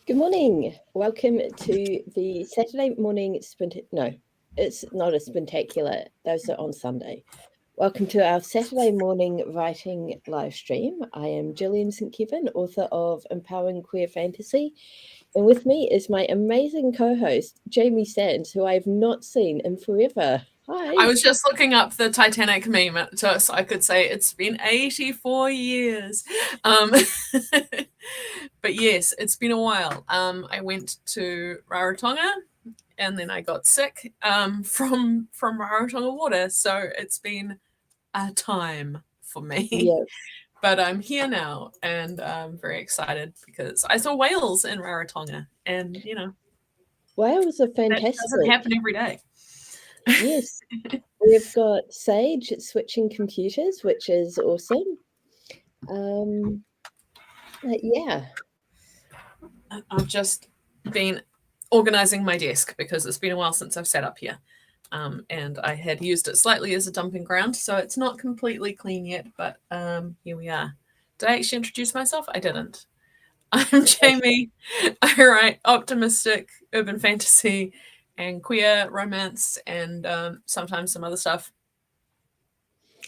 Good morning. Welcome to the Saturday morning No, it's not a spectacular. Those are on Sunday. Welcome to our Saturday morning writing live stream. I am Gillian St. Kevin, author of Empowering Queer Fantasy. And with me is my amazing co-host, Jamie Sands, who I've not seen in forever. Hi. I was just looking up the Titanic meme so I could say it's been 84 years. But yes, it's been a while. I went to Rarotonga and then I got sick from Rarotonga water. So it's been a time for me. Yeah. But I'm here now and I'm very excited because I saw whales in Rarotonga and, Whales are that fantastic. doesn't happen every day. Yes. We've got Sage switching computers, which is awesome. Yeah. I've just been organizing my desk because it's been a while since I've sat up here. And I had used it slightly as a dumping ground, so it's not completely clean yet, but here we are. Did I actually introduce myself? I didn't. I'm Jamie. I write optimistic urban fantasy and queer romance and sometimes some other stuff.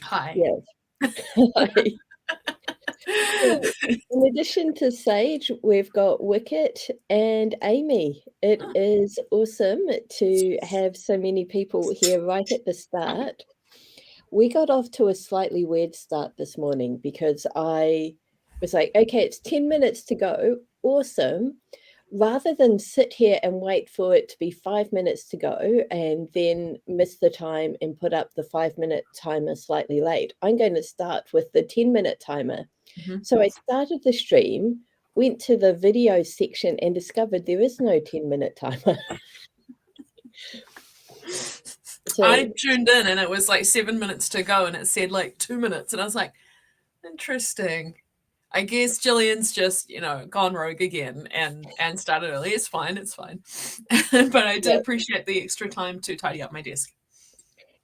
Hi. Yes. Hi. So, in addition to Sage, we've got Wicket and Amy. It is awesome to have so many people here right at the start. We got off to a slightly weird start this morning because I was like, okay, it's 10 minutes to go. Awesome. Rather than sit here and wait for it to be 5 minutes to go and then miss the time and put up the 5-minute timer slightly late, I'm going to start with the 10-minute timer. Mm-hmm. So I started the stream, went to the video section and discovered there is no 10-minute timer. So I tuned in and it was like 7 minutes to go and it said like 2 minutes. And I was like, interesting. I guess Gillian's just, gone rogue again and started early. It's fine. But I did appreciate the extra time to tidy up my desk.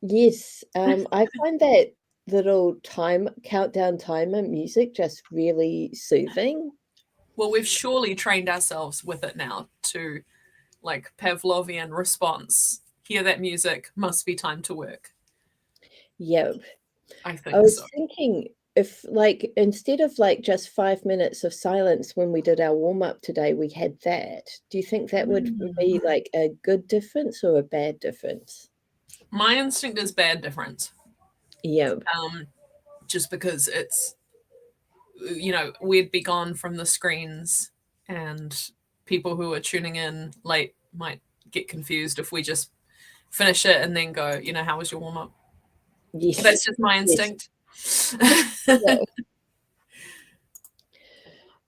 Yes. I find that little countdown timer music just really soothing. Well, we've surely trained ourselves with it now to like Pavlovian response. Hear that music, must be time to work. Yep. I think I was so. thinking if instead of just 5 minutes of silence when we did our warm-up today, we had that. Do you think that would be like a good difference or a bad difference? My instinct is bad difference. Yeah. Just because it's, we'd be gone from the screens and people who are tuning in late might get confused if we just finish it and then go, how was your warm-up? Yes. That's just my instinct. Yeah.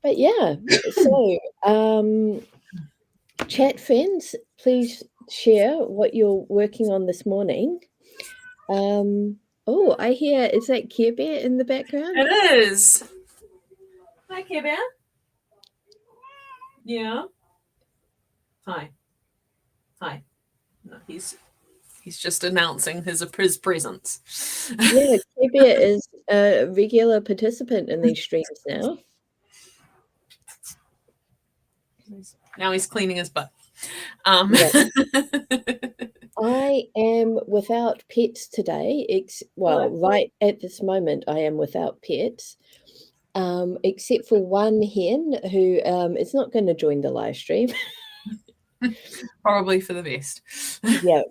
But yeah, so chat friends, please share what you're working on this morning. Oh, I hear, is that Care Bear in the background? It is. Hi, Care Bear. Yeah. Hi. No, he's just announcing his presence. Yeah, Care Bear is a regular participant in these streams now. Now he's cleaning his butt. Yeah. I am without pets today. Right at this moment, I am without pets, except for one hen who is not going to join the live stream. Probably for the best. Yeah.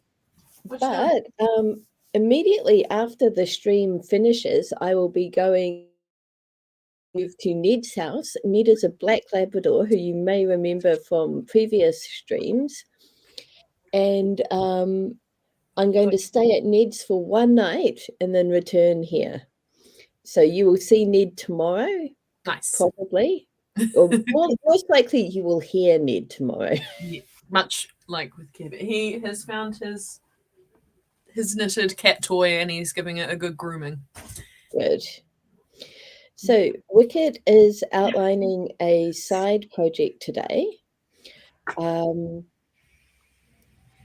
But immediately after the stream finishes, I will be going to Ned's house. Ned is a black Labrador who you may remember from previous streams. And I'm going to stay at Ned's for one night and then return here. So you will see Ned tomorrow. Nice. Probably. Or most likely you will hear Ned tomorrow. Yeah, much like with Kib. He has found his knitted cat toy and he's giving it a good grooming. Good. So Wicked is outlining a side project today.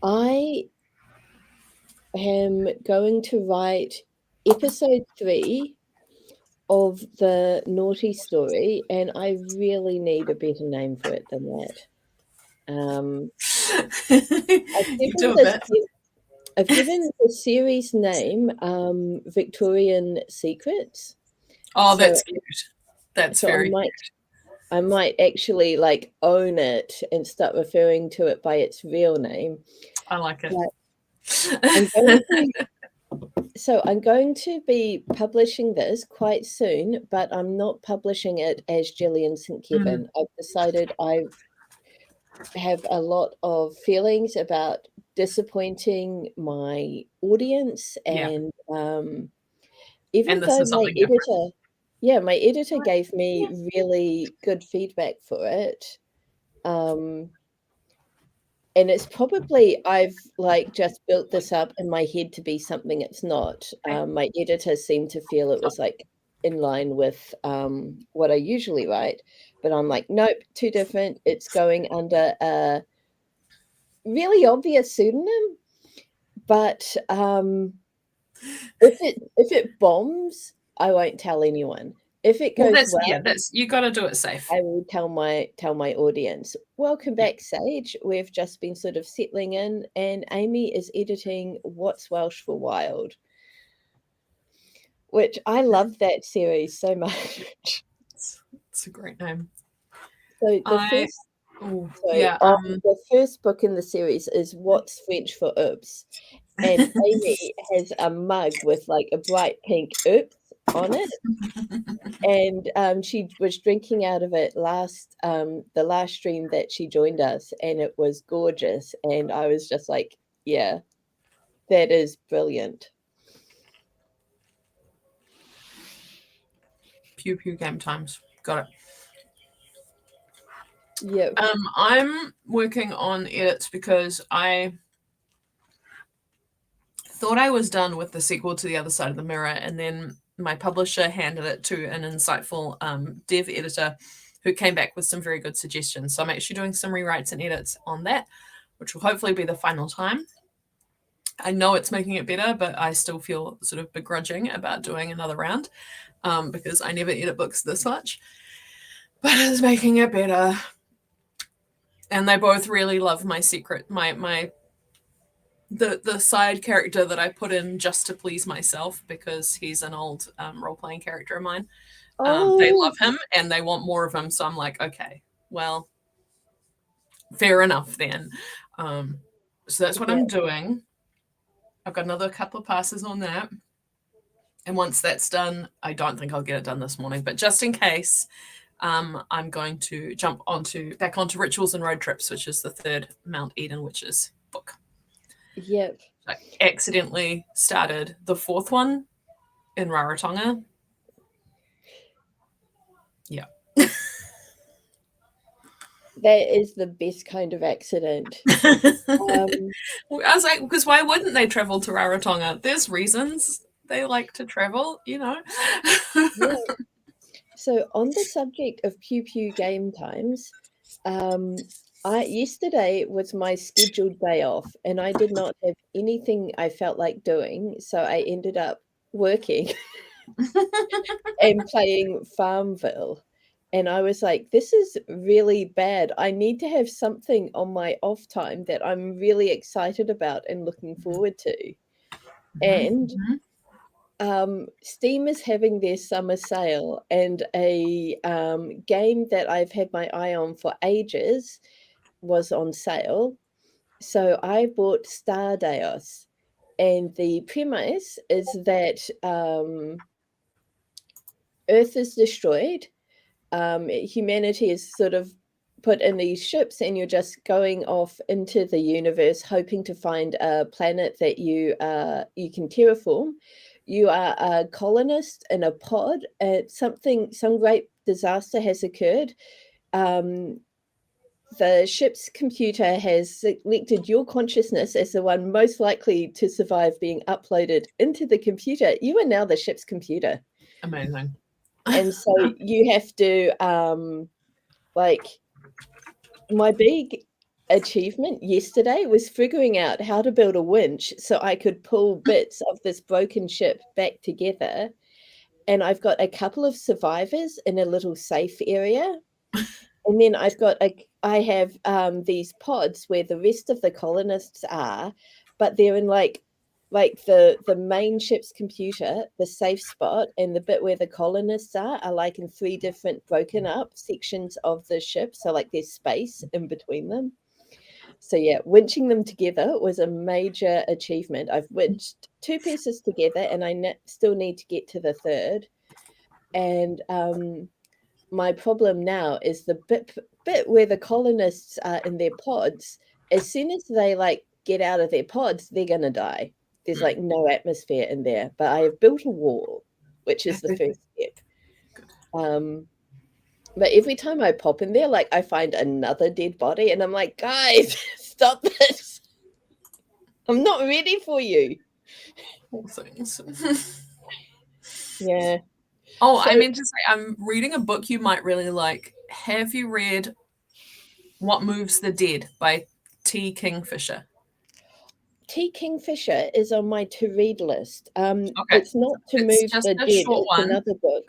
I am going to write episode 3 of the Naughty Story, and I really need a better name for it than that. Um, You do a bit. I've given the series name Victorian Secrets. Oh, So that's cute. That's so very I might actually like own it and start referring to it by its real name. I like it. But I'm going to I'm going to be publishing this quite soon, but I'm not publishing it as Gillian St. Mm, Kevin. I've decided I have a lot of feelings about disappointing my audience, yeah, and and even this though is something different. my editor gave me really good feedback for it. Um, and it's probably I've like just built this up in my head to be something it's not. My editor seemed to feel it was like in line with what I usually write, but I'm like, nope, too different. It's going under a really obvious pseudonym, but if it bombs, I won't tell anyone. If it Well, goes that's well, you got to do it safe. I will tell my audience. Welcome Yeah. back, Sage. We've just been sort of settling in, and Amy is editing What's Welsh for Wild, which I love that series so much. It's a great name. So the I first oh so yeah. the first book in the series is What's French for Oops, and Amy has a mug with like a bright pink oops on it. And she was drinking out of it the last stream that she joined us, and it was gorgeous. And I was just like, yeah, that is brilliant. Pew pew game times. Got it. Yeah. I'm working on edits because I thought I was done with the sequel to The Other Side of the Mirror, and then my publisher handed it to an insightful dev editor who came back with some very good suggestions. So I'm actually doing some rewrites and edits on that, which will hopefully be the final time. I know it's making it better, but I still feel sort of begrudging about doing another round because I never edit books this much. But it's making it better. And they both really love my secret, the side character that I put in just to please myself because he's an old role playing character of mine. They Oh, love him and they want more of him. So I'm like, okay, well, fair enough then. So that's what yeah. I'm doing. I've got another couple of passes on that. And once that's done, I don't think I'll get it done this morning, but just in case, I'm going to jump back onto Rituals and Road Trips, which is the third Mount Eden Witches book. Yep. I accidentally started the fourth one in Rarotonga. Yeah. That is the best kind of accident. Um, I was like, because why wouldn't they travel to Rarotonga? There's reasons they like to travel, you know. yeah. So on the subject of Pew Pew game times, I yesterday was my scheduled day off, and I did not have anything I felt like doing, so I ended up working and playing Farmville. And I was like, this is really bad. I need to have something on my off time that I'm really excited about and looking forward to. And Steam is having their summer sale, and a game that I've had my eye on for ages was on sale. So I bought Stardeos, and the premise is that Earth is destroyed. Humanity is sort of put in these ships, and you're just going off into the universe, hoping to find a planet that you can terraform. You are a colonist in a pod. Some great disaster has occurred. The ship's computer has selected your consciousness as the one most likely to survive being uploaded into the computer. You are now the ship's computer. Amazing. And so you have to like my big achievement yesterday was figuring out how to build a winch so I could pull bits of this broken ship back together. And I've got a couple of survivors in a little safe area. And then I've got I have these pods where the rest of the colonists are, but they're in like the main ship's computer, the safe spot, and the bit where the colonists are like in 3 different broken up sections of the ship. So like there's space in between them. So yeah, winching them together was a major achievement. I've winched 2 pieces together, and I still need to get to the third. And my problem now is the bit where the colonists are in their pods. As soon as they like get out of their pods, they're gonna die. There's like no atmosphere in there. But I have built a wall, which is the first step. But every time I pop in there, like I find another dead body, and I'm like, guys, stop this. I'm not ready for you. All things. Yeah. Oh, I meant to say, I'm reading a book you might really like. Have you read What Moves the Dead by T. Kingfisher? T. Kingfisher is on my to-read list. Okay. It's not To Move It's just the a Dead. short It's one. another book.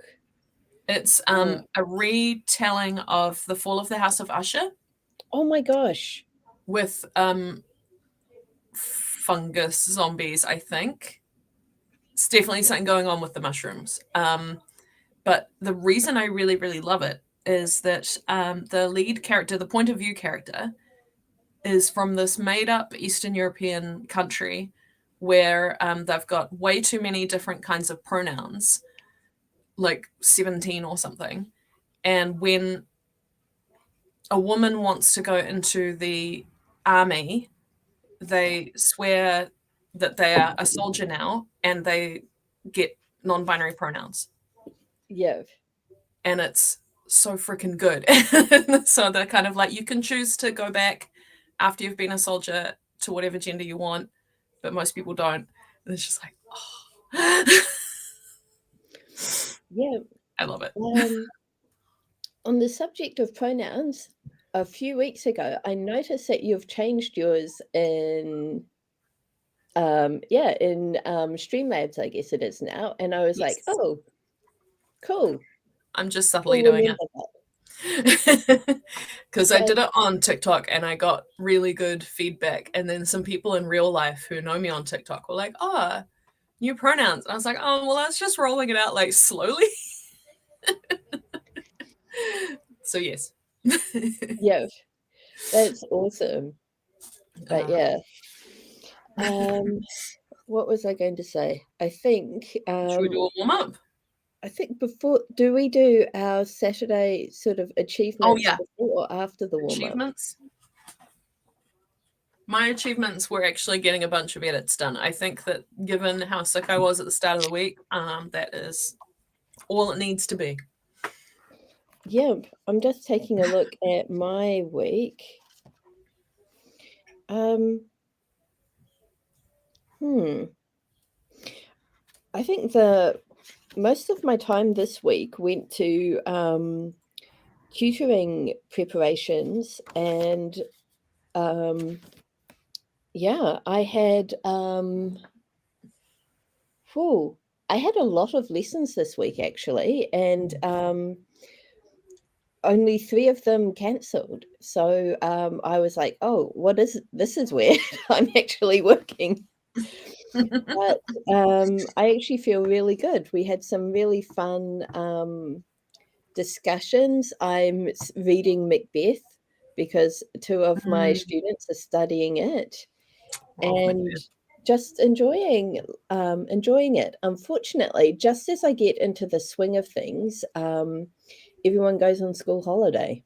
It's a retelling of The Fall of the House of Usher. Oh my gosh. With fungus zombies, I think. It's definitely something going on with the mushrooms. But the reason I really, really love it is that the lead character, the point of view character, is from this made-up Eastern European country where they've got way too many different kinds of pronouns, like 17 or something. And when a woman wants to go into the army, they swear that they are a soldier now, and they get non-binary pronouns. Yeah. And it's so freaking good. So they're kind of like, you can choose to go back after you've been a soldier to whatever gender you want, but most people don't. And it's just like, oh. Yeah. I love it. On the subject of pronouns, a few weeks ago, I noticed that you've changed yours in Streamlabs, I guess it is now. And I was like, Yes. oh, cool. I'm just subtly doing it. Because I did it on TikTok and I got really good feedback. And then some people in real life who know me on TikTok were like, oh, new pronouns. And I was like, oh, well, that's just rolling it out like slowly. So yes. Yeah, that's awesome. But yeah. What was I going to say? I think should we do a warm-up? I think do we do our Saturday sort of achievements before or after the warm-up? Achievements? My achievements were actually getting a bunch of edits done. I think that given how sick I was at the start of the week, that is all it needs to be. Yeah, I'm just taking a look at my week. I think most of my time this week went to tutoring preparations, and yeah, I had I had a lot of lessons this week actually, and only 3 of them cancelled. So I was like, oh, this is weird. I'm actually working. But I actually feel really good. We had some really fun discussions. I'm reading Macbeth because 2 of my students are studying it, and just enjoying it. Unfortunately, just as I get into the swing of things, everyone goes on school holiday.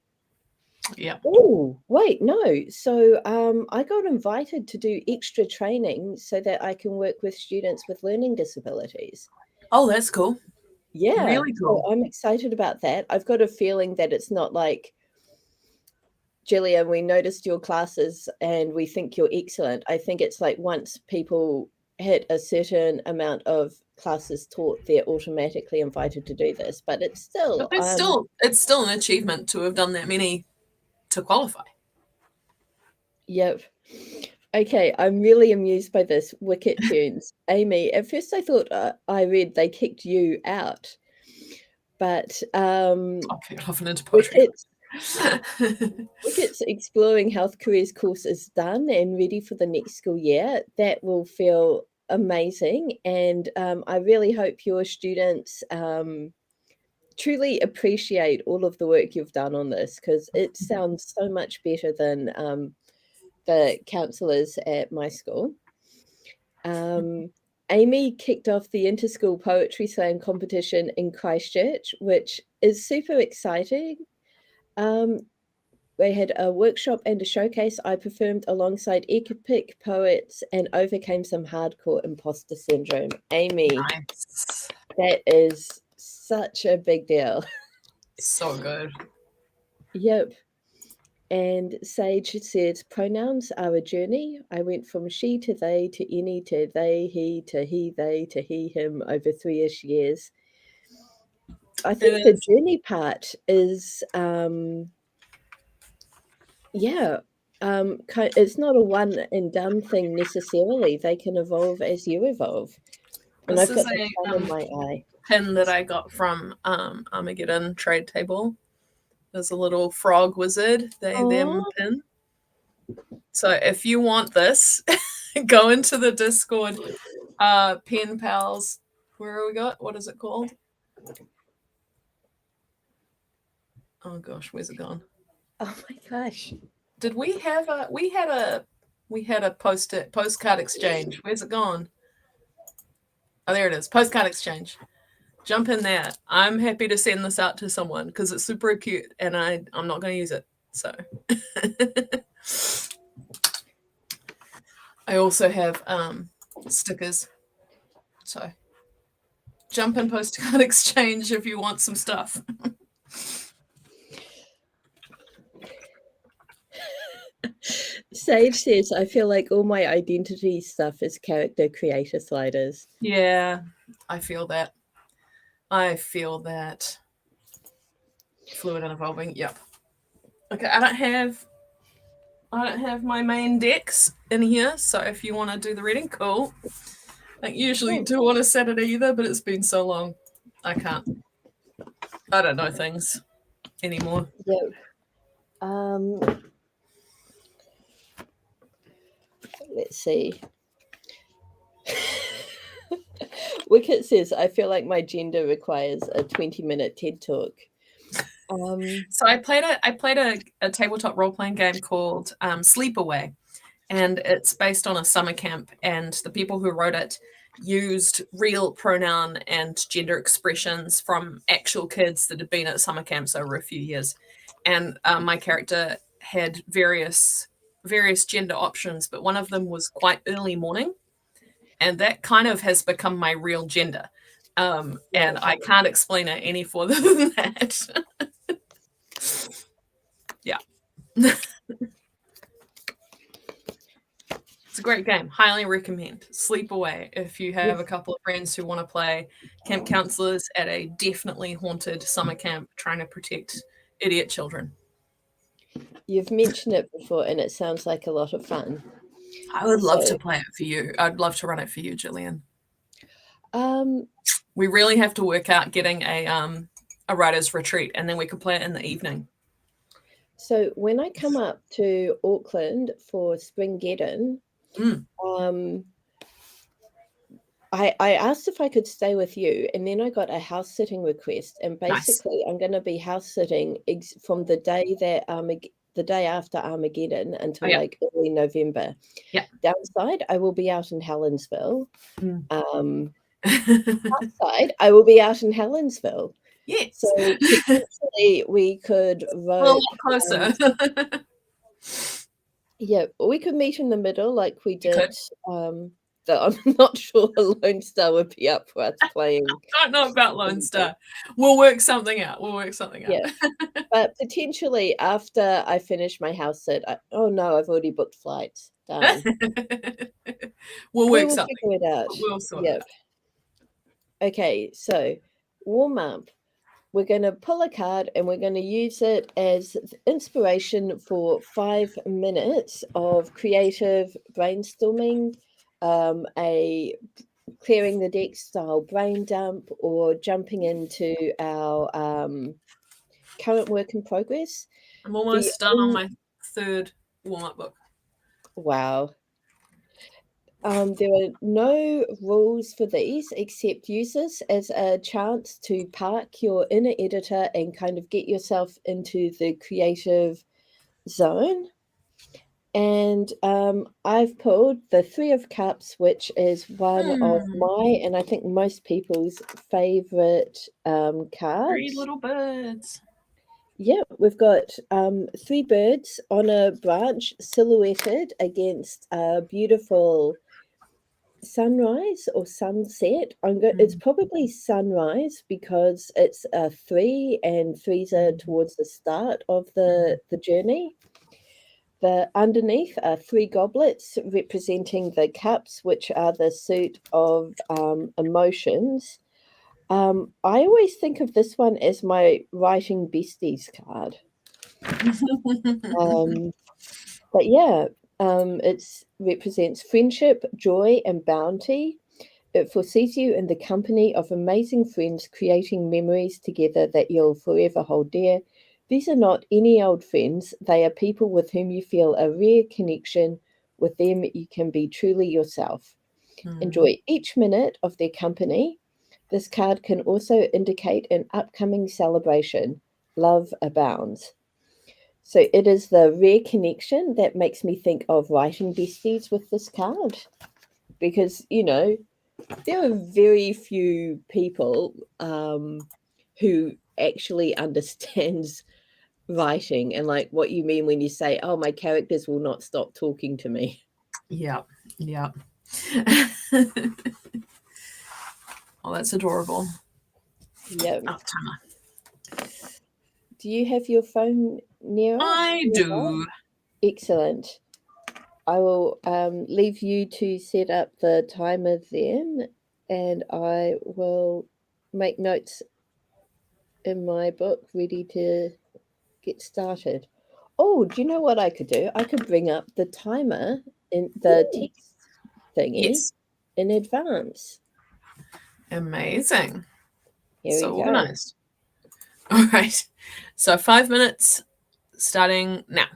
Yeah. Oh, wait, no. So I got invited to do extra training so that I can work with students with learning disabilities. Oh, that's cool. Yeah. Really cool. So I'm excited about that. I've got a feeling that it's not like, Gillian, we noticed your classes and we think you're excellent. I think it's like once people hit a certain amount of classes taught, they're automatically invited to do this. But it's still... it's still an achievement to have done that many to qualify. Yep. Okay, I'm really amused by this. Wicket tunes. Amy, at first I thought I read they kicked you out. But I'll kick off and into poetry. Wicket's Exploring Health Careers course is done and ready for the next school year. That will feel amazing, and I really hope your students truly appreciate all of the work you've done on this, because it sounds so much better than the counsellors at my school. Amy kicked off the Interschool Poetry Slam competition in Christchurch, which is super exciting. We had a workshop and a showcase. I performed alongside epic poets and overcame some hardcore imposter syndrome. Amy, Nice. that is such a big deal. So good. Yep. And Sage says, pronouns are a journey. I went from she to they to any to they, he to he, they to he, him over 3-ish years. I think the journey part is, it's not a one and done thing necessarily. They can evolve as you evolve. And This I've is got the sun in my eye. pin that I got from Armageddon trade table. There's a little frog wizard, they them pin. So if you want this, go into the Discord, pen pals. Where are we got? What is it called? Oh gosh, where's it gone? Oh my gosh. Did we have a postcard exchange? Where's it gone? Oh, there it is. Postcard exchange. Jump in there. I'm happy to send this out to someone because it's super cute and I'm not going to use it. So I also have stickers. So jump in postcard exchange if you want some stuff. Sage says, I feel like all my identity stuff is character creator sliders. Yeah, I feel that. Fluid and evolving. Yep. Okay, I don't have my main decks in here, so if you want to do the reading, cool. I don't usually do on a Saturday either, but it's been so long. I don't know things anymore. Yep. Let's see. Wicket says, I feel like my gender requires a 20-minute TED talk. So I played a tabletop role-playing game called Sleepaway, and it's based on a summer camp, and the people who wrote it used real pronoun and gender expressions from actual kids that had been at summer camps over a few years. And my character had various gender options, but one of them was quite early morning, and that kind of has become my real gender. And I can't explain it any further than that. Yeah. It's a great game. Highly recommend. Sleepaway if you have a couple of friends who want to play camp counselors at a definitely haunted summer camp trying to protect idiot children. You've mentioned it before, and it sounds like a lot of fun. I would love to play it for you. I'd love to run it for you, Gillian. We really have to work out getting a writer's retreat, and then we could play it in the evening. So when I come up to Auckland for Springgeddon, I asked if I could stay with you, and then I got a house sitting request, and basically I'm going to be house sitting from the day that the day after Armageddon until like early November. Yeah. Downside, I will be out in Helensville. Outside, I will be out in Helensville. Yes. So potentially we could vote a lot closer. Yeah, we could meet in the middle like we did. I'm not sure a Lone Star would be up for us playing. I don't know about Lone Star. We'll work something out. Yeah, but potentially after I finish my house sit. Oh no, I've already booked flights. Darn. We'll work something. Figure it out. We'll sort it out. Okay, so warm up. We're going to pull a card and we're going to use it as inspiration for 5 minutes of creative brainstorming, a clearing the deck style brain dump, or jumping into our current work in progress. I'm The almost done on my 3rd warm-up book. Wow. There are no rules for these except use this as a chance to park your inner editor and kind of get yourself into the creative zone. And I've pulled the Three of Cups, which is one of my, and I think most people's favorite 3 cards. little birds. Yeah, we've got 3 birds on a branch silhouetted against a beautiful sunrise or sunset. It's probably sunrise because it's a 3 and 3s are towards the start of the journey. The underneath are 3 goblets representing the cups, which are the suit of emotions. I always think of this one as my writing besties card. But yeah, it represents friendship, joy, and bounty. It foresees you in the company of amazing friends, creating memories together that you'll forever hold dear. These are not any old friends. They are people with whom you feel a rare connection. With them, you can be truly yourself. Enjoy each minute of their company. This card can also indicate an upcoming celebration. Love abounds. So it is the rare connection that makes me think of writing besties with this card. Because, there are very few people who actually understands writing and like what you mean when you say, oh, my characters will not stop talking to me. Yeah. Oh, that's adorable. Yeah. Oh, timer. Do you have your phone near us? I do. Excellent. I will leave you to set up the timer then, and I will make notes in my book ready to get started. Oh, do you know what I could do? I could bring up the timer in the text thingy Yes. in advance. Amazing. Here So we go. organized. All right. So 5 minutes starting now.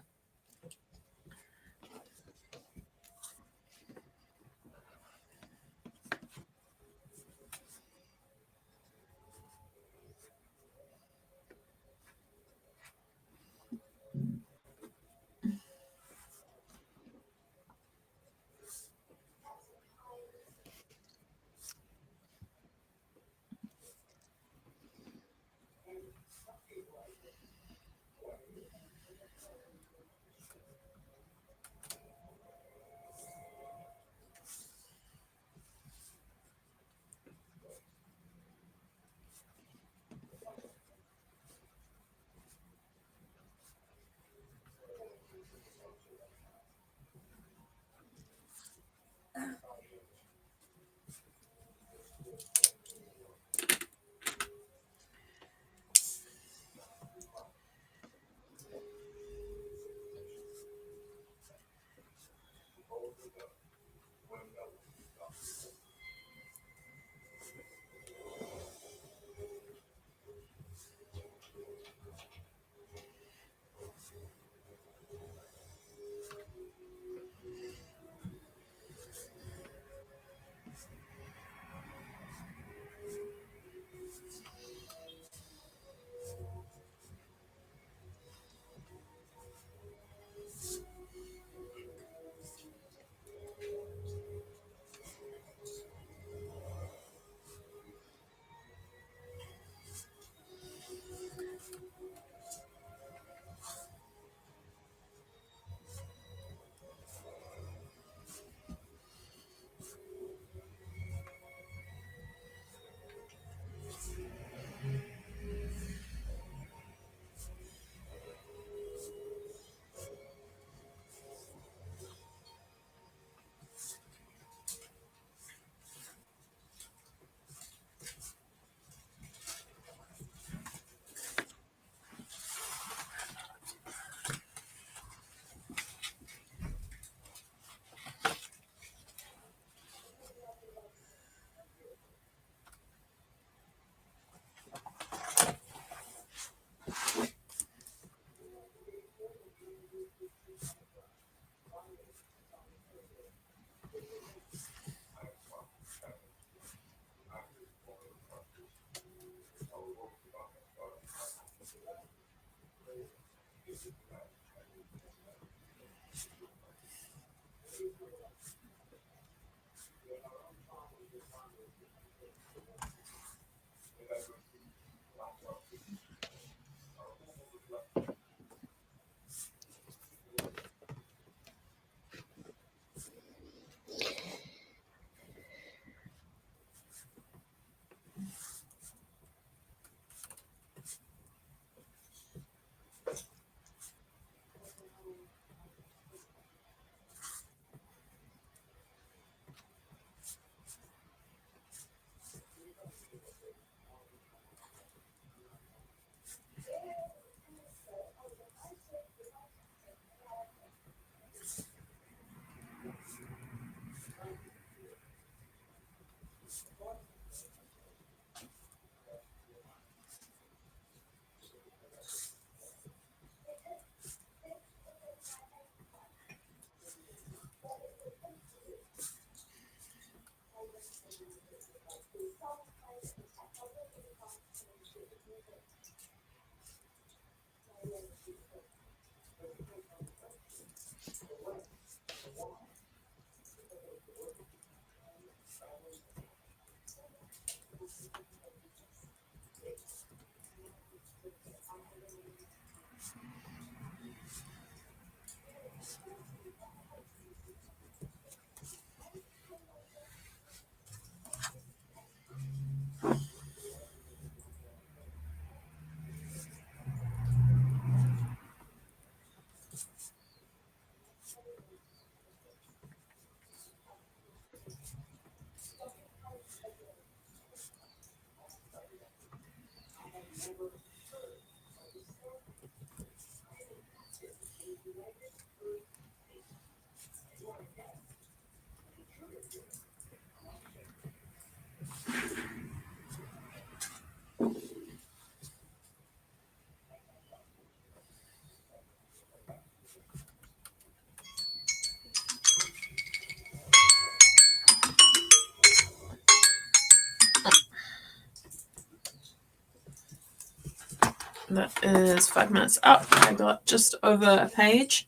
That is 5 minutes up. I got just over a page.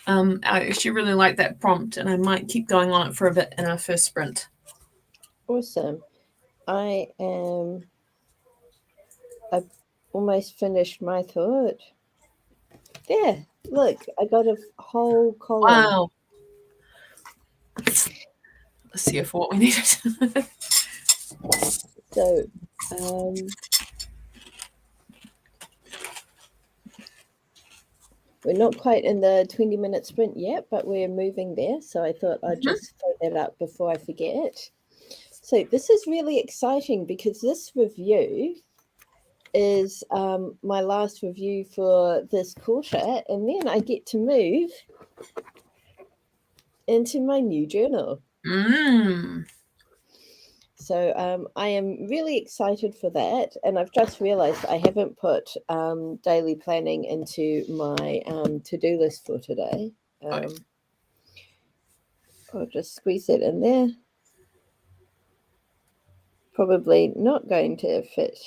I actually really like that prompt, and I might keep going on it for a bit in our first sprint. Awesome. I've almost finished my thought. There, look, I got a whole column. Wow. Let's see if what we needed. So, we're not quite in the 20-minute sprint yet, but we're moving there. So I thought I'd just throw that up before I forget. So this is really exciting because this review is my last review for this quarter, and then I get to move into my new journal. So I am really excited for that, and I've just realized I haven't put daily planning into my to-do list for today. I'll just squeeze it in there. Probably not going to fit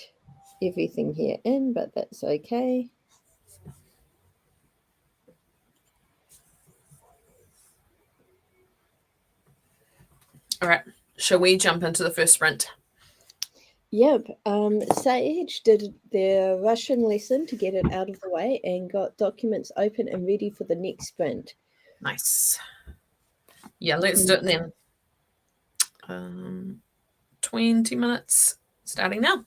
everything here in, but that's okay. All right. Shall we jump into the first sprint? Yep. Sage did their Russian lesson to get it out of the way and got documents open and ready for the next sprint. Nice. Yeah, let's do it then. 20 minutes starting now.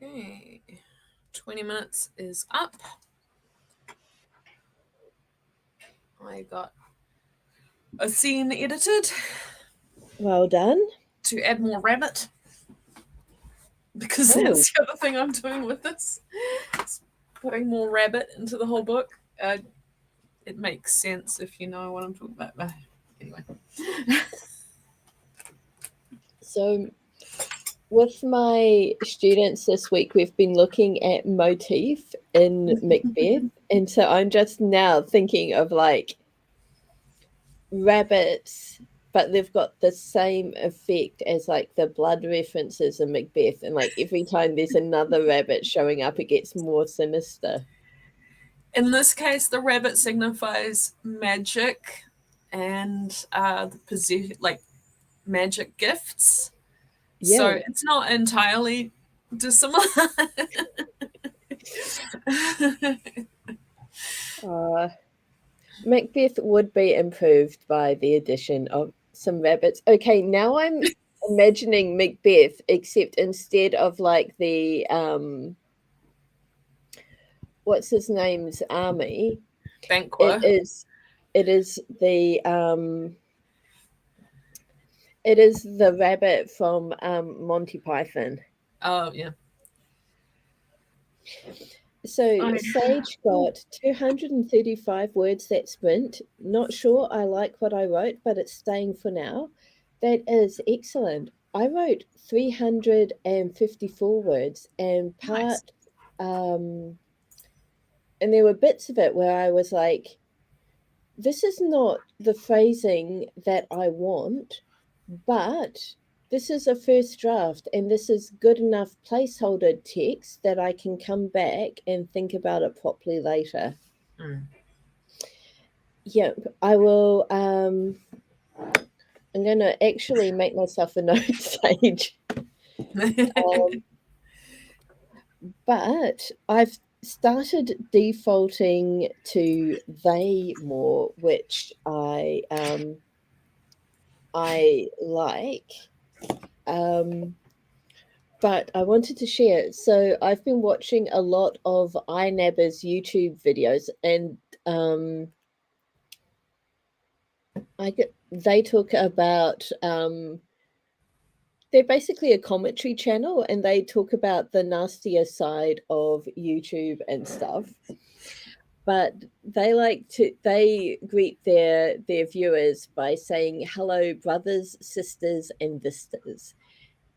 Okay, 20 minutes is up. I got a scene edited Well done. to add more rabbit, because Oh, that's the other thing I'm doing with this. It's putting more rabbit into the whole book. It makes sense if you know what I'm talking about. But anyway. so with my students this week, we've been looking at motif in Macbeth. And so I'm just now thinking of like rabbits, but they've got the same effect as like the blood references in Macbeth. And like every time there's another rabbit showing up, it gets more sinister. In this case, the rabbit signifies magic and like magic gifts. So Yeah. it's not entirely dissimilar. Macbeth would be improved by the addition of some rabbits. Okay, now I'm imagining Macbeth, except instead of like the what's his name's army, it Banquo. is it is the it is the rabbit from Monty Python. Oh, yeah. So I, Sage got 235 words that sprint. Not sure I like what I wrote, but it's staying for now. That is excellent. I wrote 354 words and nice. um and there were bits of it where I was like, this is not the phrasing that I want, but this is a first draft and this is good enough placeholder text that I can come back and think about it properly later. Mm. Yep, I will. I'm going to actually make myself a note, Sage. But I've started defaulting to they more, which I like. But I wanted to share. So I've been watching a lot of iNabber's YouTube videos, and they talk about they're basically a commentary channel, and they talk about the nastier side of YouTube and stuff. But they greet their viewers by saying hello, brothers, sisters, and vistas.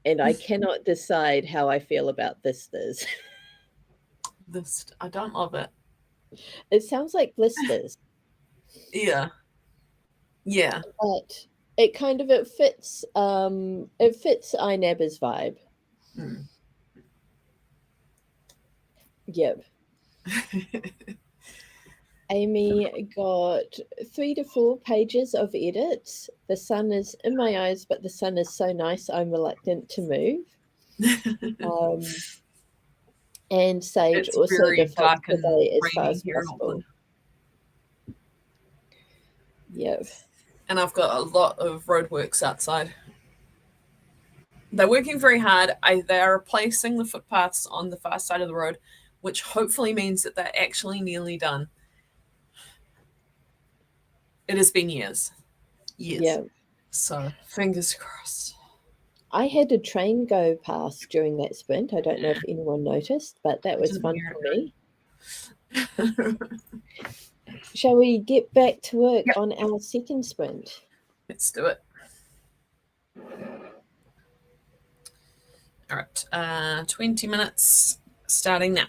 And I cannot decide how I feel about vistas. I don't love it. It sounds like blisters, Yeah. Yeah. but it fits iNabber's vibe. Mm. Yep. Amy got 3 to 4 pages of edits. The sun is in my eyes, but the sun is so nice I'm reluctant to move. And Sage It's also very defaults dark the and day as far rainy as here in possible. Auckland. Yep. And I've got a lot of roadworks outside. They're working very hard. They are replacing the footpaths on the far side of the road, which hopefully means that they're actually nearly done. It has been years. Years. Yep. So fingers crossed. I had a train go past during that sprint. I don't know if anyone noticed, but that I was didn't fun hear for me. it. Shall we get back to work Yep. on our second sprint? Let's do it. All right. 20 minutes starting now.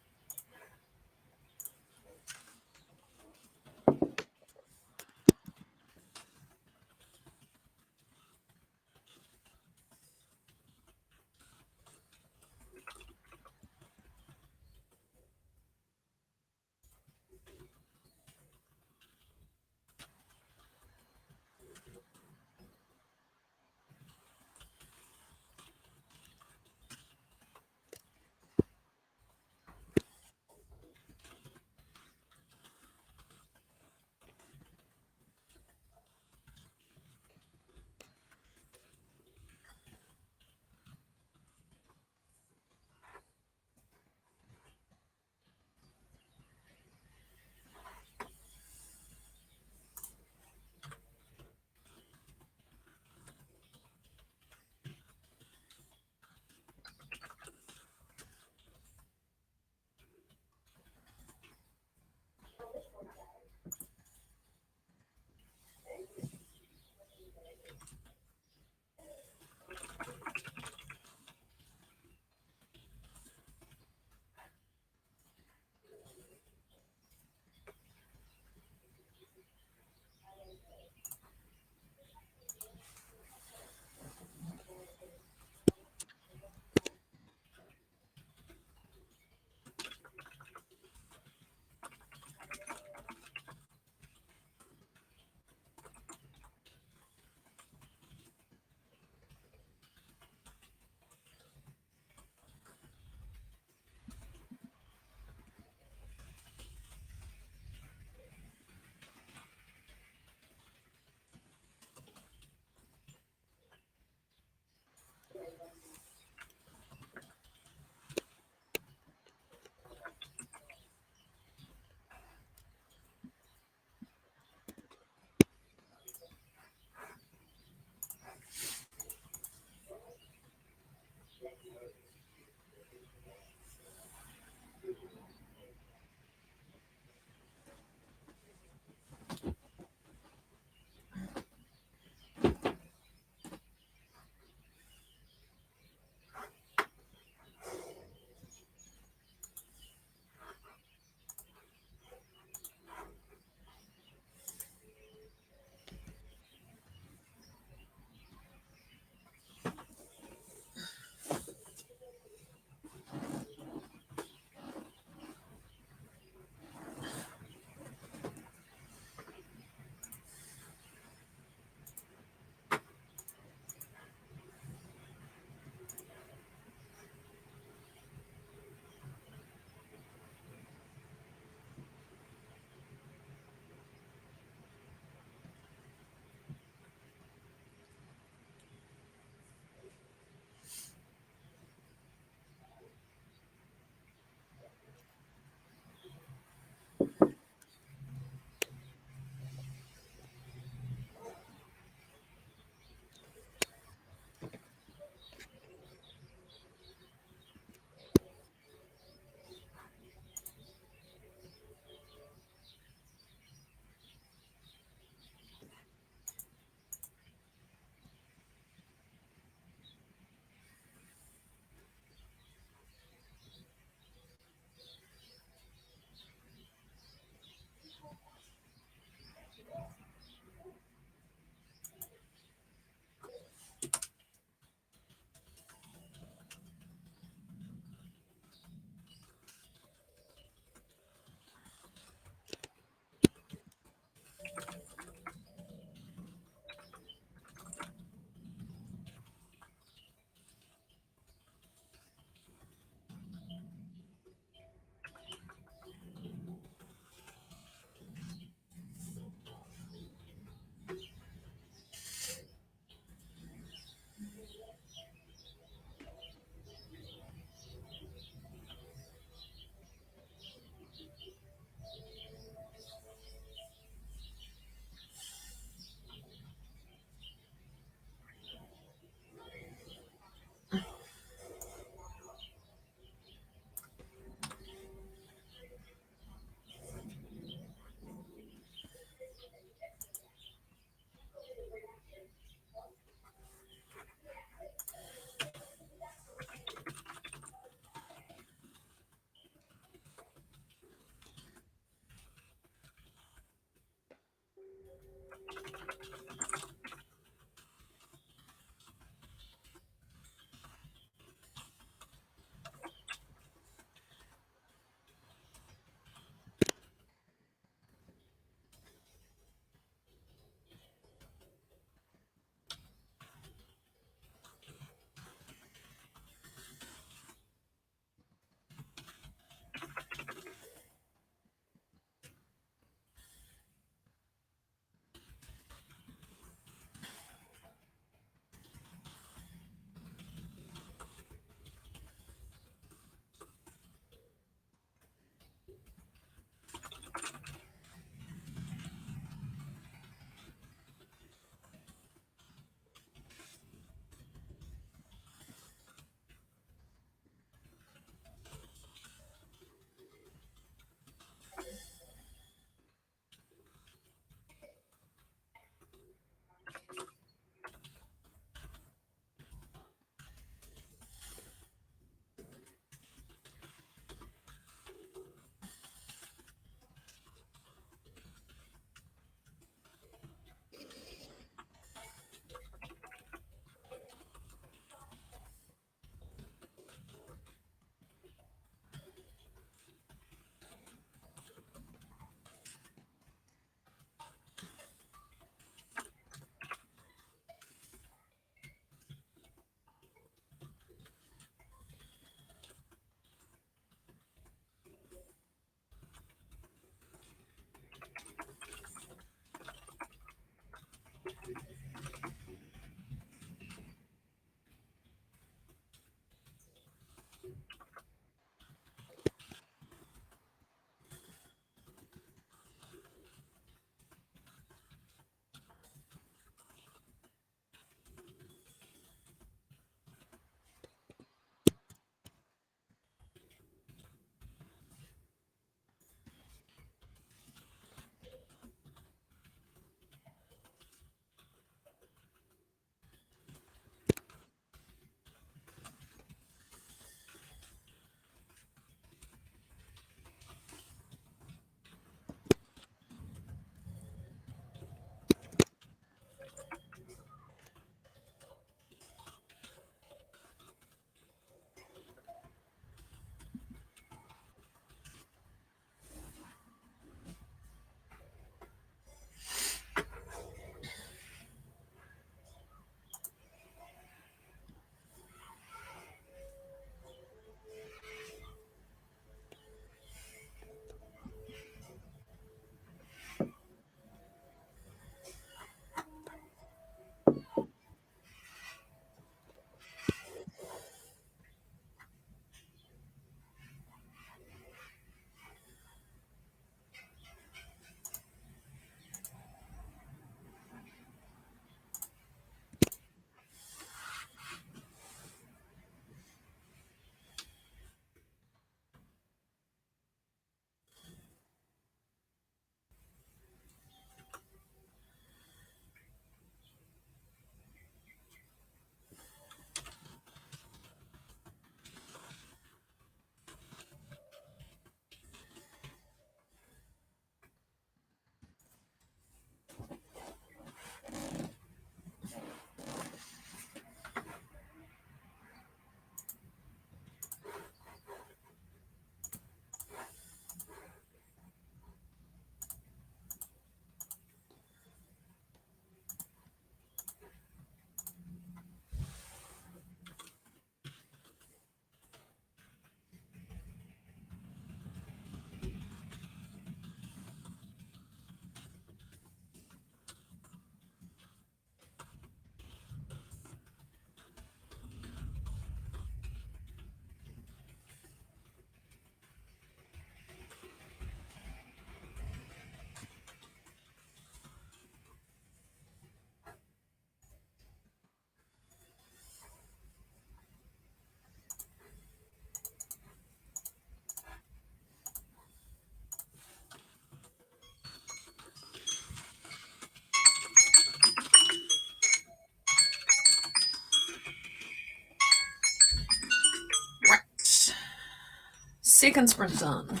second sprint done.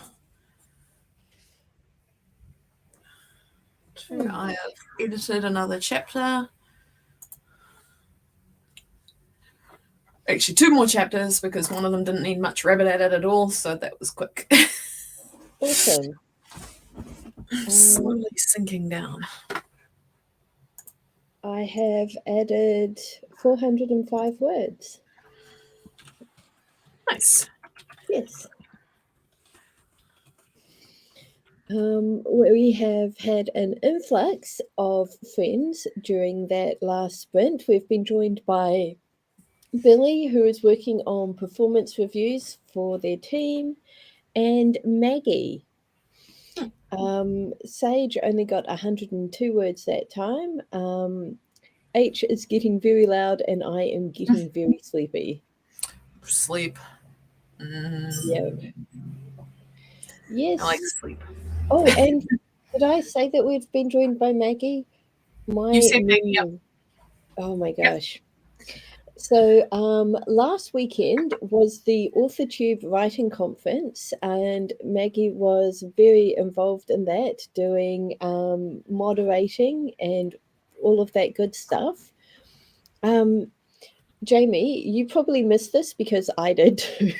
2, I have edited another chapter. Actually, 2 more chapters because one of them didn't need much rabbit edit at all, so that was quick. Awesome. Slowly sinking down. I have added 405 words. Nice. Yes. We have had an influx of friends during that last sprint. We've been joined by Billy, who is working on performance reviews for their team, and Maggie. Sage only got 102 words that time. H is getting very loud, and I am getting very sleepy. Sleep. Yeah. Yes. I like sleep. Oh, and did I say that we've been joined by Maggie? You said Maggie, yep. Oh my gosh. Yep. So last weekend was the AuthorTube writing conference, and Maggie was very involved in that, doing moderating and all of that good stuff. Jamie, you probably missed this because I did too.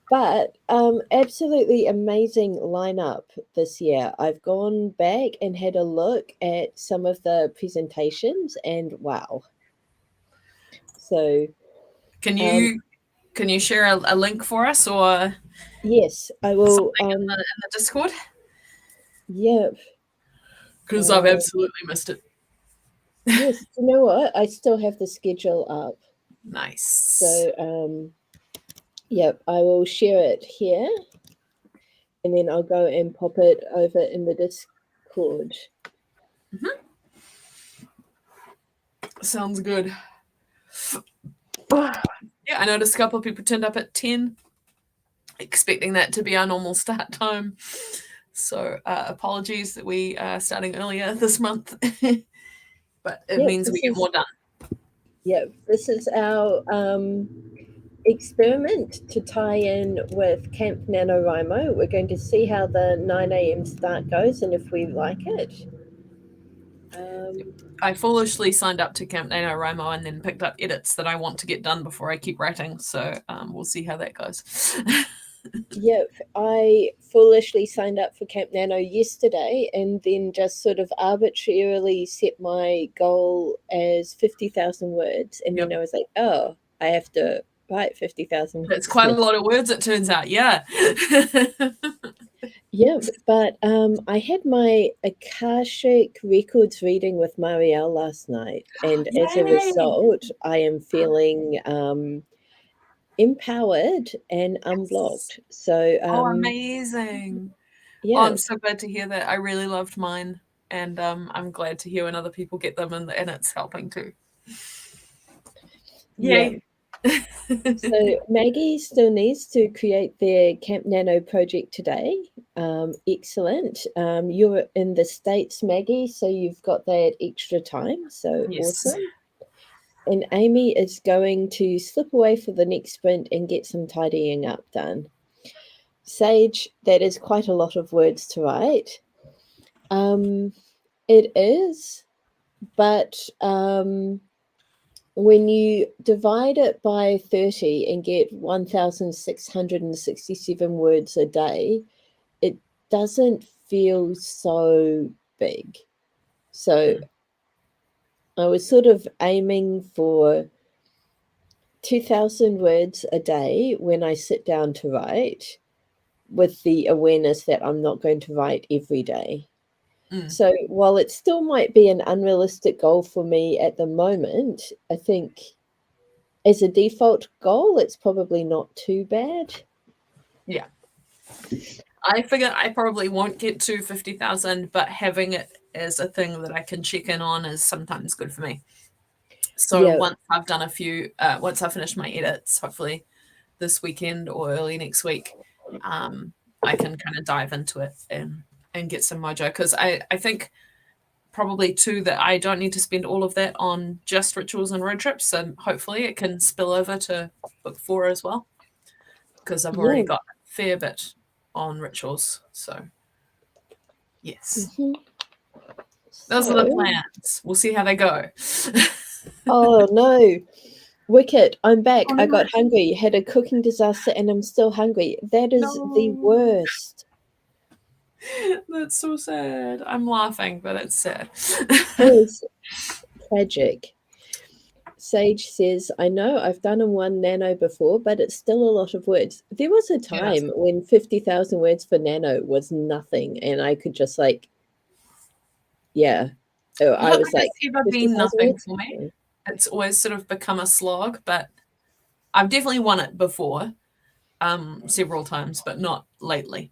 But absolutely amazing lineup this year. I've gone back and had a look at some of the presentations, and wow. So can you share a link for us, or yes, I will in the Discord? Yep. Because I've absolutely missed it. Yes, you know what? I still have the schedule up. Nice. So yep, I will share it here, and then I'll go and pop it over in the Discord. Sounds good. Yeah, I noticed a couple of people turned up at 10, expecting that to be our normal start time. So apologies that we are starting earlier this month, but it means we get more done. Yeah, this is our experiment to tie in with Camp NaNoWriMo. We're going to see how the 9 a.m. start goes and if we like it. I foolishly signed up to Camp NaNoWriMo and then picked up edits that I want to get done before I keep writing. So we'll see how that goes. Yep, I foolishly signed up for Camp Nano yesterday and then just sort of arbitrarily set my goal as 50,000 words. And then I was like, oh, I have to write 50,000 words. It's quite a lot of words, it turns out. Yeah. Yeah, but I had my Akashic Records reading with Marielle last night, and as a result, I am feeling empowered and unblocked. So, amazing! Yeah, I'm so glad to hear that. I really loved mine, and I'm glad to hear when other people get them, and it's helping too. Yay! Yeah. So Maggie still needs to create their Camp Nano project today. Excellent. You're in the States, Maggie, so you've got that extra time. So awesome. And Amy is going to slip away for the next sprint and get some tidying up done. Sage, that is quite a lot of words to write. It is, but when you divide it by 30 and get 1,667 words a day, it doesn't feel so big. So I was sort of aiming for 2,000 words a day when I sit down to write, with the awareness that I'm not going to write every day. So while it still might be an unrealistic goal for me at the moment, I think as a default goal, it's probably not too bad. Yeah. I figure I probably won't get to 50,000, but having it as a thing that I can check in on is sometimes good for me. So once I've done a few, once I finish my edits, hopefully this weekend or early next week, I can kind of dive into it and get some mojo, because I think probably too that I don't need to spend all of that on just rituals and road trips, and hopefully it can spill over to book 4 as well, because I've already Yeah. got a fair bit on rituals. So, yes, Mhm. those are the So plans. We'll see how they go. oh, no. Wicked, I'm back. Oh I no, got hungry, had a cooking disaster, and I'm still hungry. That is the no, worst. that's so sad. I'm laughing, but it's sad. It is tragic. Sage says, I know I've done a one Nano before, but it's still a lot of words. There was a It is. time when 50,000 words for Nano was nothing, and I could just like, yeah. Oh, I I don't was think like, it's ever been 50,000 nothing words? for me. Okay. It's always sort of become a slog, but I've definitely won it before, several times, but not lately.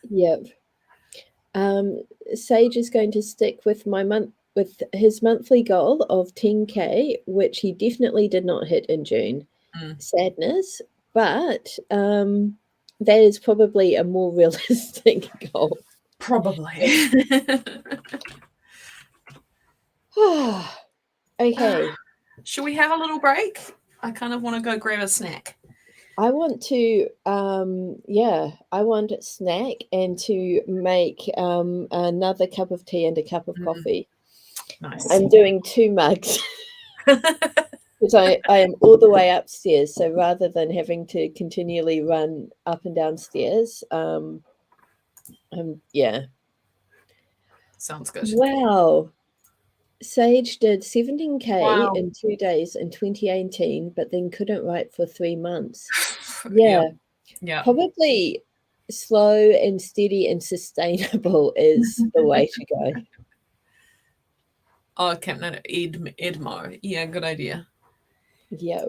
Yep. Sage is going to stick with with his monthly goal of 10K, which he definitely did not hit in June. Mm, Sadness, but that is probably a more realistic goal. probably. Okay. Should we have a little break? I kind of want to go grab a snack. I want to, yeah, I want a snack and to make another cup of tea and a cup of coffee. Nice. I'm doing 2 mugs because I am all the way upstairs. So rather than having to continually run up and downstairs, yeah. Sounds good. Wow. Sage did 17K Wow. in 2 days in 2018, but then couldn't write for 3 months. Yep. Yeah. Yeah. Probably slow and steady and sustainable is the way to go. Oh, Captain Edmo. Yeah, good idea. Yeah.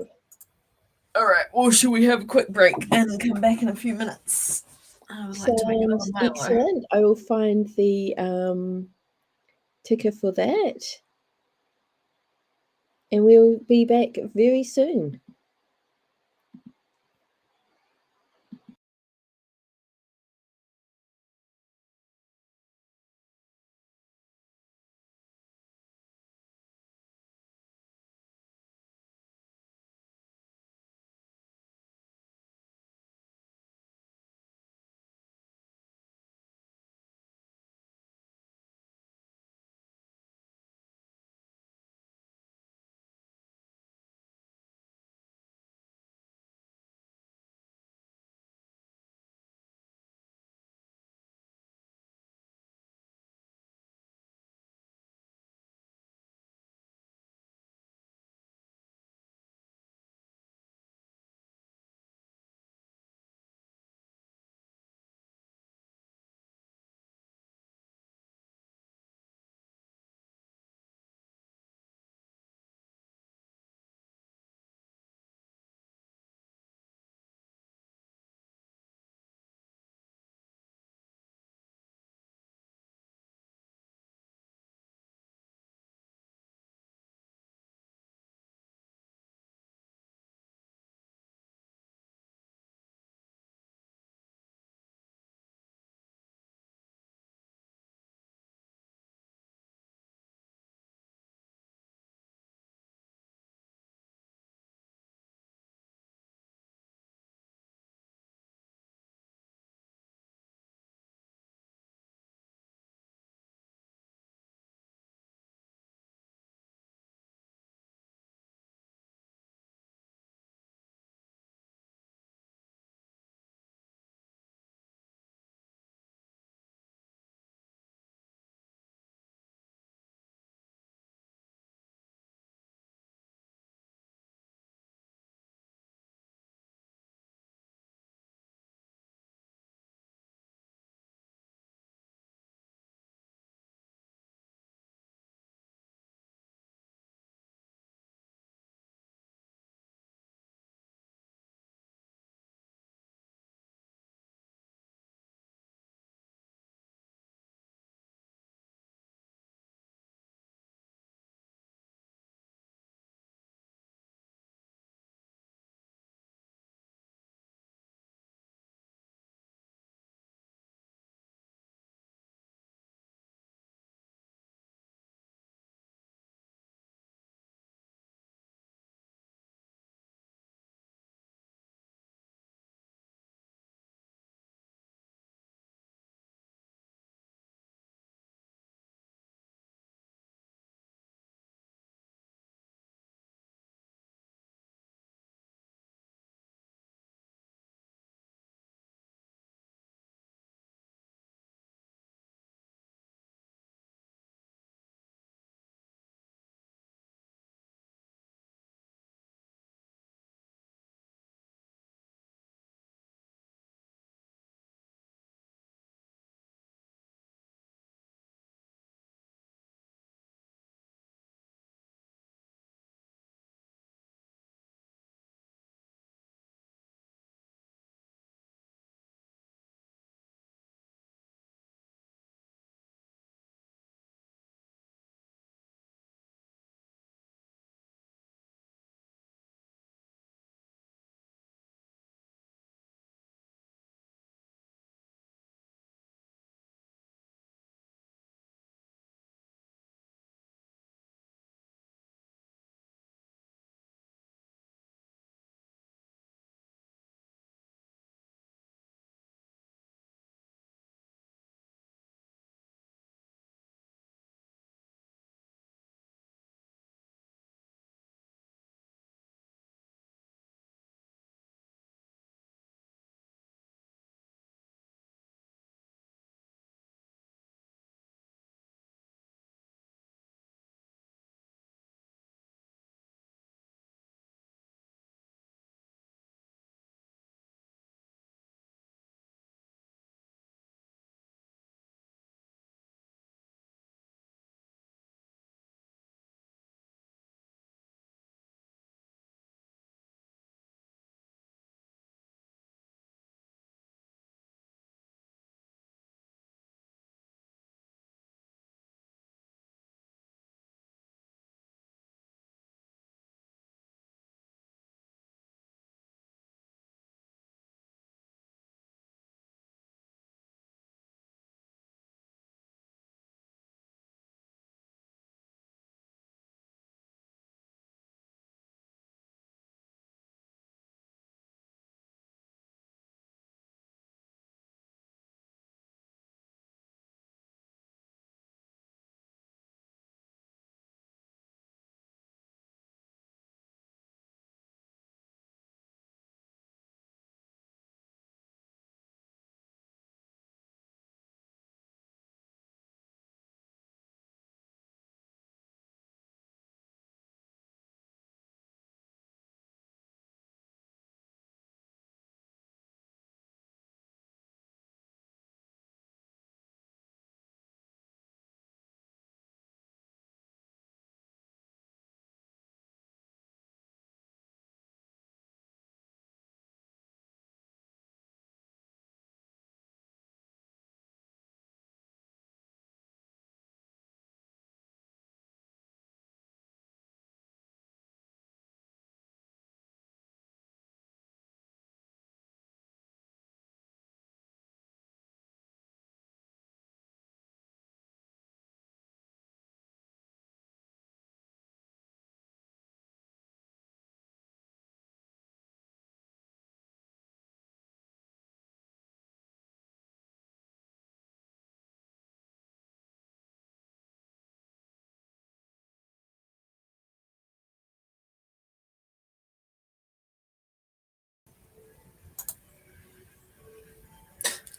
All right. Well, should we have a quick break and come back in a few minutes? I would like to make another Sounds Milo. excellent. I will find the ticker for that. And we'll be back very soon.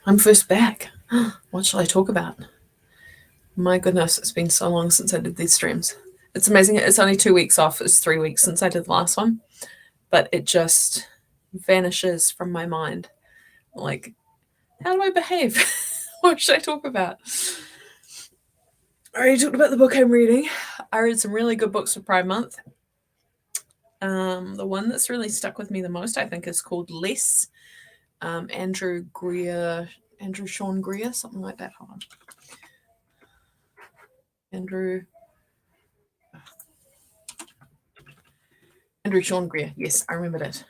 I'm first back. What shall I talk about? My goodness, it's been so long since I did these streams. It's amazing. It's only 2 weeks off. It's 3 weeks since I did the last one, but it just vanishes from my mind. Like, how do I behave? What should I talk about? I already talked about the book I'm reading. I read some really good books for Pride Month. The one that's really stuck with me the most, I think, is called Less. Andrew Sean Greer, something like that. Hold on. Andrew Sean Greer. Yes, I remembered it.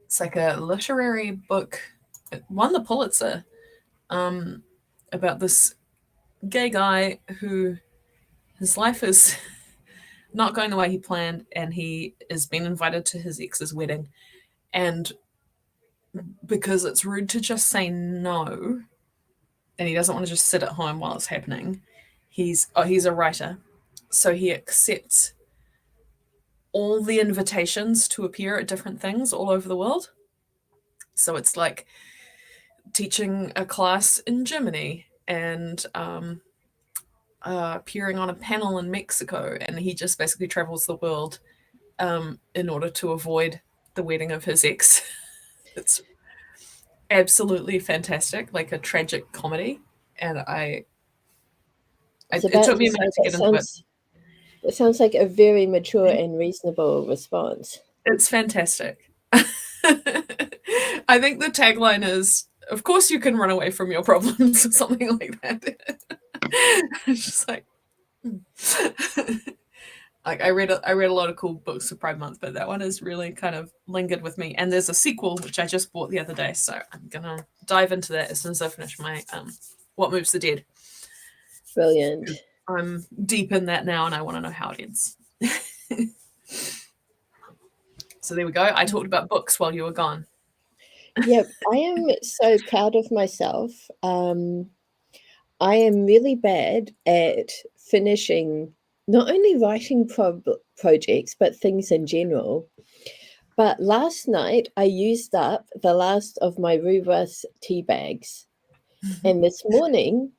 It's like a literary book. It won the Pulitzer, about this gay guy who his life is not going the way he planned, and he has been invited to his ex's wedding. And because it's rude to just say no, and he doesn't want to just sit at home while it's happening, he's a writer, so he accepts all the invitations to appear at different things all over the world. So it's like teaching a class in Germany and appearing on a panel in Mexico, and he just basically travels the world in order to avoid the wedding of his ex. It's absolutely fantastic, like a tragic comedy, and it took me a minute to get into it. It sounds like a very mature and reasonable response. It's fantastic. I think the tagline is, "Of course you can run away from your problems," or something like that. It's just like, like I read a lot of cool books for Pride Month, but that one has really kind of lingered with me. And there's a sequel which I just bought the other day, so I'm gonna dive into that as soon as I finish my What Moves the Dead. Brilliant. I'm deep in that now, and I want to know how it ends. So there we go. I talked about books while you were gone. Yep, I am so proud of myself. I am really bad at finishing not only writing projects, but things in general. But last night, I used up the last of my rhubarb tea bags. And this morning,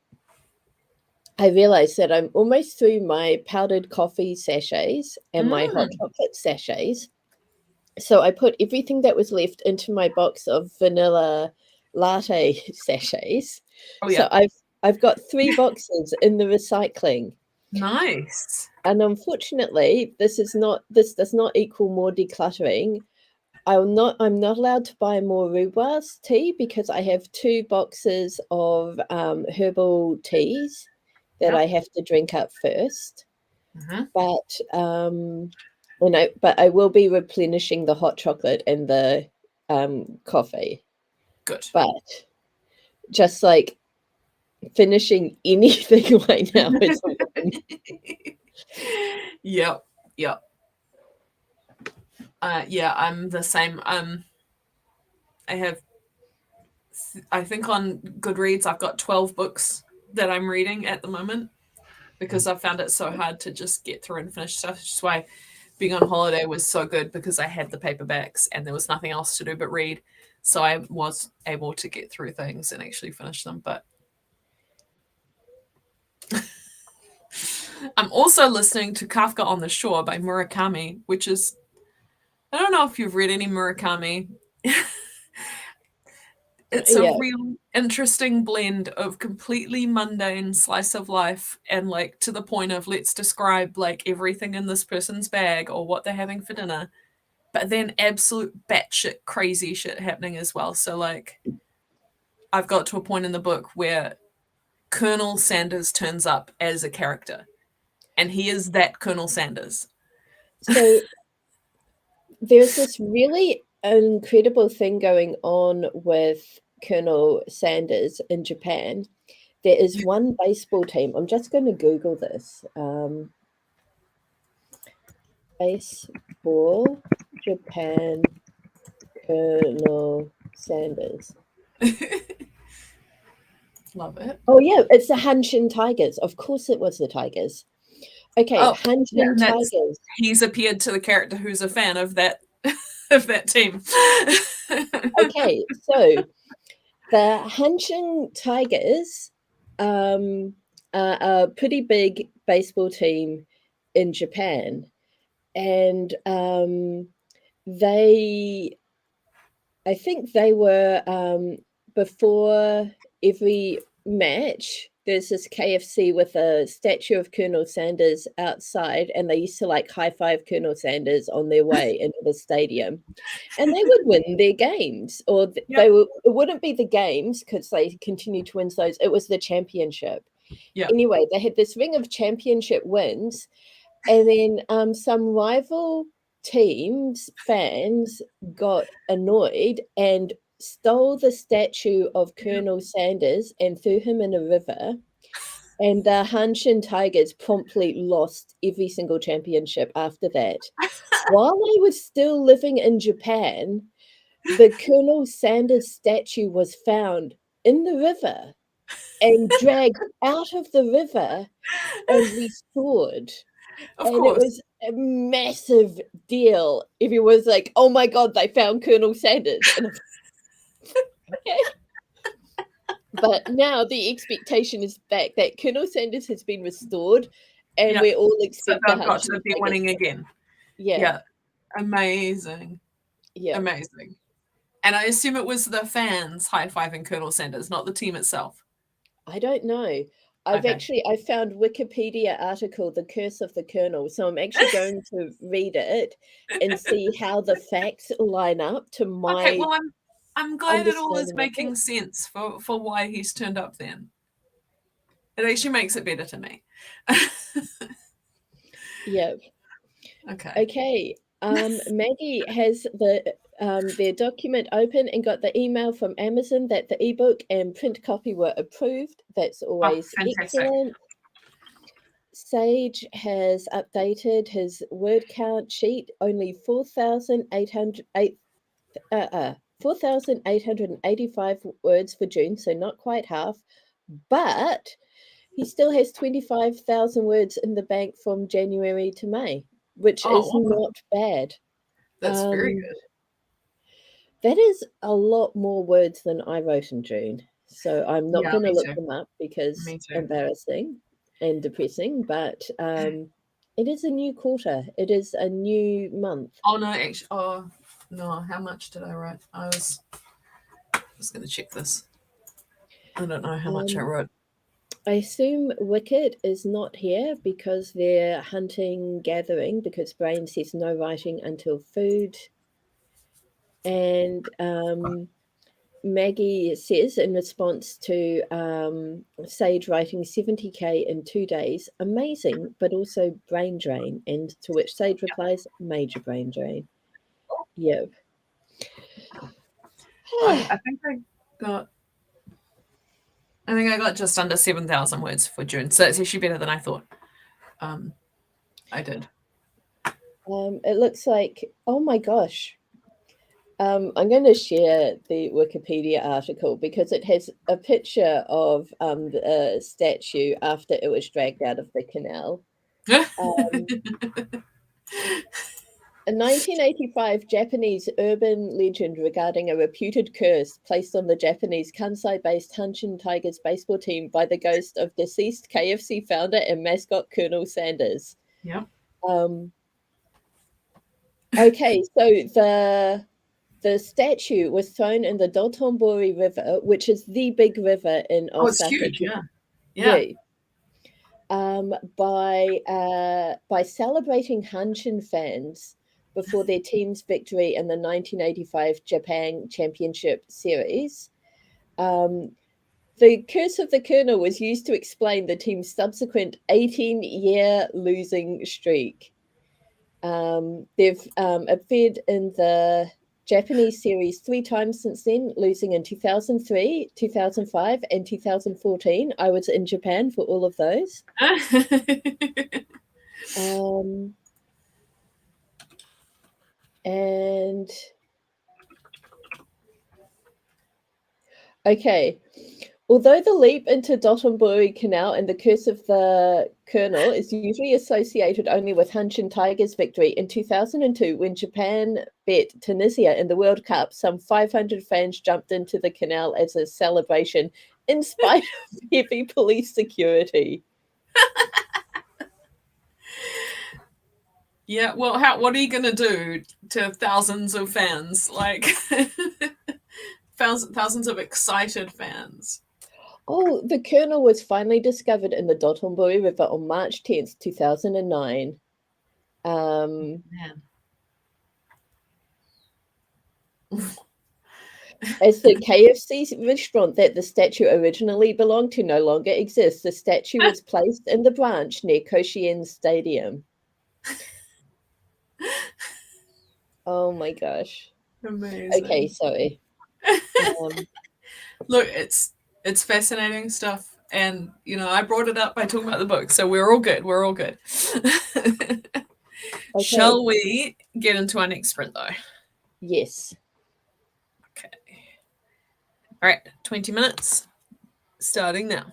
I realized that I'm almost through my powdered coffee sachets and my hot chocolate sachets. So I put everything that was left into my box of vanilla latte sachets. Oh, yeah. So I've got 3 boxes in the recycling. Nice. And unfortunately, this does not equal more decluttering. I'm not allowed to buy more rhubarb tea because I have 2 boxes of herbal teas that I have to drink up first. But but I will be replenishing the hot chocolate and the coffee. Good. But just like finishing anything right now is a win. Yep. Yeah, I'm the same. I think on Goodreads I've got 12 books that I'm reading at the moment because I've found it so hard to just get through and finish stuff. Which is why being on holiday was so good, because I had the paperbacks and there was nothing else to do but read. So I was able to get through things and actually finish them. But I'm also listening to Kafka on the Shore by Murakami, which is, I don't know if you've read any Murakami. It's a real interesting blend of completely mundane slice of life and like to the point of let's describe like everything in this person's bag or what they're having for dinner, but then absolute batshit crazy shit happening as well. So like I've got to a point in the book where Colonel Sanders turns up as a character and he is that Colonel Sanders. So there's this really incredible thing going on with Colonel Sanders in Japan. There is one baseball team. I'm just going to Google this. Baseball Japan Colonel Sanders. Love it. Oh yeah, it's the Hanshin Tigers. Of course it was the Tigers. Okay, Hanshin Tigers. He's appeared to the character who's a fan of that of that team. Okay, so The Hanshin Tigers are a pretty big baseball team in Japan, and I think they were before every match. There's this KFC with a statue of Colonel Sanders outside, and they used to like high five Colonel Sanders on their way into the stadium, and they would win their games, or Yep. it wouldn't be the games because they continued to win those. It was the championship. Yep. Anyway, they had this ring of championship wins, and then some rival teams fans got annoyed and stole the statue of Colonel Sanders and threw him in a river. And the Hanshin Tigers promptly lost every single championship after that. While they were still living in Japan, the Colonel Sanders statue was found in the river and dragged out of the river and restored. Of And it course. was a massive deal. Everyone was like, "Oh my god, they found Colonel Sanders." And okay. But now the expectation is back that Colonel Sanders has been restored, and Yeah. we all So expect the they've got to Hanshin be Tigers. winning again. Yeah. Yeah. Amazing. Yeah. Amazing. And I assume it was the fans high-fiving Colonel Sanders, not the team itself. I don't know. I found Wikipedia article, The Curse of the Colonel. So I'm actually going to read it and see how the facts line up to my Okay, well, I'm glad it all is understanding of making it. sense for why he's turned up then. It actually makes it better to me. Yeah. Okay. Okay. Maggie has their document open and got the email from Amazon that the ebook and print copy were approved. That's always fantastic. excellent. Sage has updated his word count sheet. Only 4,885 words for June, so not quite half. But he still has 25,000 words in the bank from January to May, which is Oh, not bad. that's very good. That is a lot more words than I wrote in June. So I'm not Yeah, going to me look too. them up because Me too. embarrassing and depressing, but it is a new quarter. It is a new month. Oh no, actually, oh no, how much did I write? I was going to check this. I don't know how much I wrote. I assume Wicket is not here because they're hunting, gathering, because Brain says no writing until food. And Maggie says in response to Sage writing 70k in 2 days, amazing, but also brain drain. And to which Sage replies, major brain drain. Yep. I think I got just under 7,000 words for June, so it's actually better than I thought. I did. It looks like, oh my gosh. I'm going to share the Wikipedia article because it has a picture of the statue after it was dragged out of the canal. A 1985 Japanese urban legend regarding a reputed curse placed on the Japanese Kansai-based Hanshin Tigers baseball team by the ghost of deceased KFC founder and mascot Colonel Sanders. Yeah. Okay, so the statue was thrown in the Dotonbori River, which is the big river in Osaka. Oh, it's huge, yeah. Yeah. By celebrating Hanshin fans before their team's victory in the 1985 Japan Championship Series. The Curse of the Colonel was used to explain the team's subsequent 18-year losing streak. They've appeared in the Japanese series 3 times since then, losing in 2003, 2005, and 2014. I was in Japan for all of those. And okay, Although the leap into Dotonbori Canal and the curse of the Colonel is usually associated only with Hanshin Tigers' victory, in 2002, when Japan beat Tunisia in the World Cup, some 500 fans jumped into the canal as a celebration, in spite of heavy police security. Yeah, well, what are you going to do to thousands of fans? Like, thousands of excited fans. Oh, the Colonel was finally discovered in the Dotonbori River on March 10th, 2009. Man. As the KFC restaurant that the statue originally belonged to no longer exists, the statue was placed in the branch near Koshien Stadium. Oh my gosh. Okay, Amazing. sorry. Um, Look, it's fascinating stuff, and I brought it up by talking about the book, so we're all good. We're all good. okay. Shall we get into our next sprint, though? Yes. Okay. All right, 20 minutes, starting now.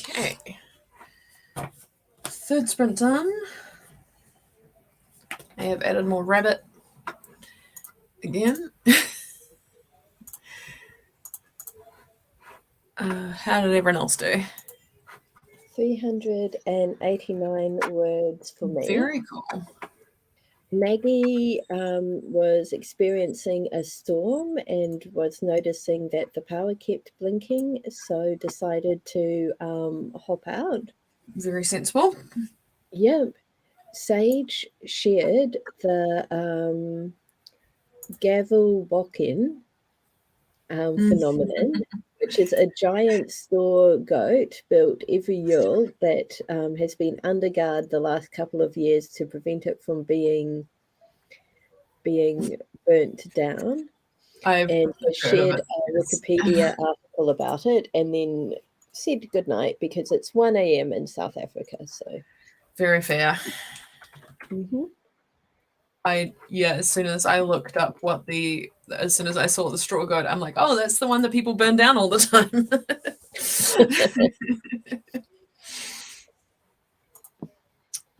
Okay. Third sprint done. I have added more rabbit again. How did everyone else do? 389 words for me. Very cool. Maggie was experiencing a storm and was noticing that the power kept blinking, so decided to hop out. Very sensible. Yep. Sage shared the gavel walk-in phenomenon, which is a giant store goat built every Yule that has been under guard the last couple of years to prevent it from being burnt down. And shared a Wikipedia article about it, and then said goodnight because it's 1 a.m. in South Africa. So very fair. Mm-hmm. As soon as I looked up as soon as I saw the straw goat, I'm like, oh, that's the one that people burn down all the time.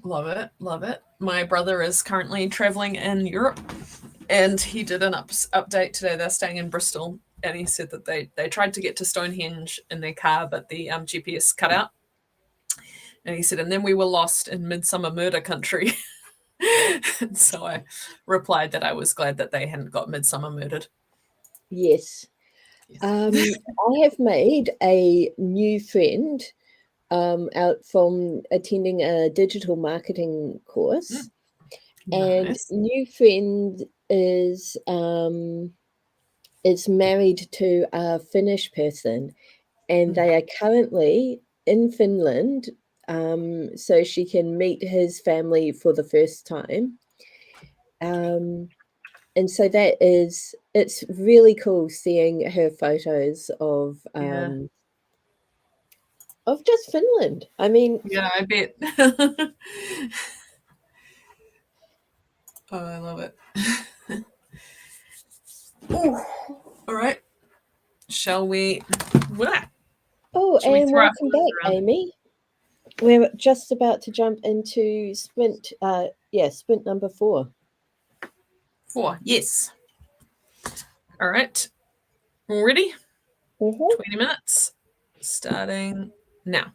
Love it, love it. My brother is currently traveling in Europe, and he did an update today. They're staying in Bristol, and he said that they tried to get to Stonehenge in their car, but the GPS cut out. And he said, and then we were lost in Midsummer Murder Country. So I replied that I was glad that they hadn't got Midsummer murdered. Yes. I have made a new friend out from attending a digital marketing course. And Nice. new friend is married to a Finnish person, and they are currently in Finland, so she can meet his family for the first time. And so it's really cool seeing her photos Yeah. of just Finland. I mean, Yeah, I bet. Oh, I love it. Ooh. All right. Shall we? What? oh, Shall we and throw our welcome phones back, around? Amy. We're just about to jump into sprint. Sprint number 4. 4. Yes. All right. Ready? Mm-hmm. 20 minutes. Starting now.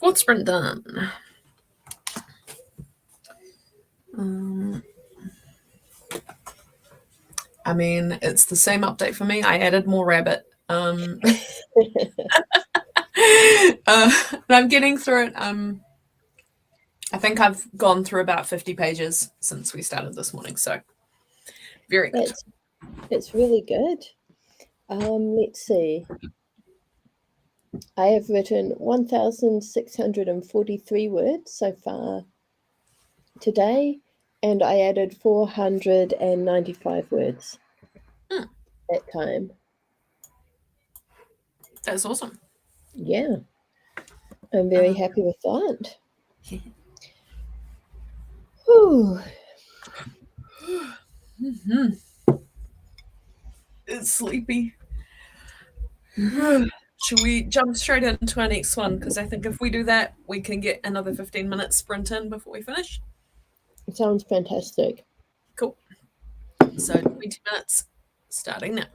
Fourth sprint done. I mean, it's the same update for me. I added more rabbit. I'm getting through it. I think I've gone through about 50 pages since we started this morning, so very good. It's really good. Let's see. I have written 1,643 words so far today, and I added 495 words that time. That's awesome. Yeah, I'm very happy with that. Whew. It's sleepy. Should we jump straight into our next one? Because I think if we do that, we can get another 15 minutes sprint in before we finish. It sounds fantastic. Cool. So 20 minutes starting now.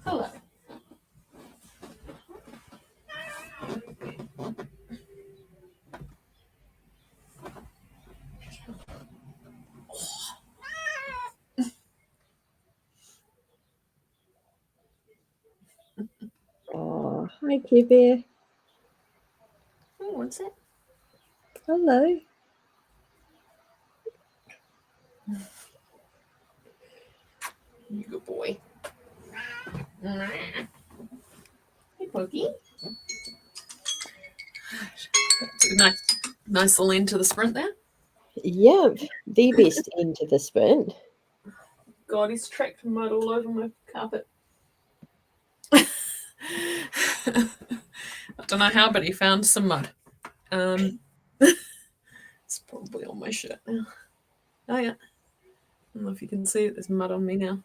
Hello. Oh, hi, Care Bear. Oh, what's it? Hello. Good boy. Hey, Pokey. Nice little end to the sprint there. Yep, the best end to the sprint. God, he's tracked mud all over my carpet. I don't know how, but he found some mud. It's probably on my shirt now. Oh, yeah. I don't know if you can see it. There's mud on me now.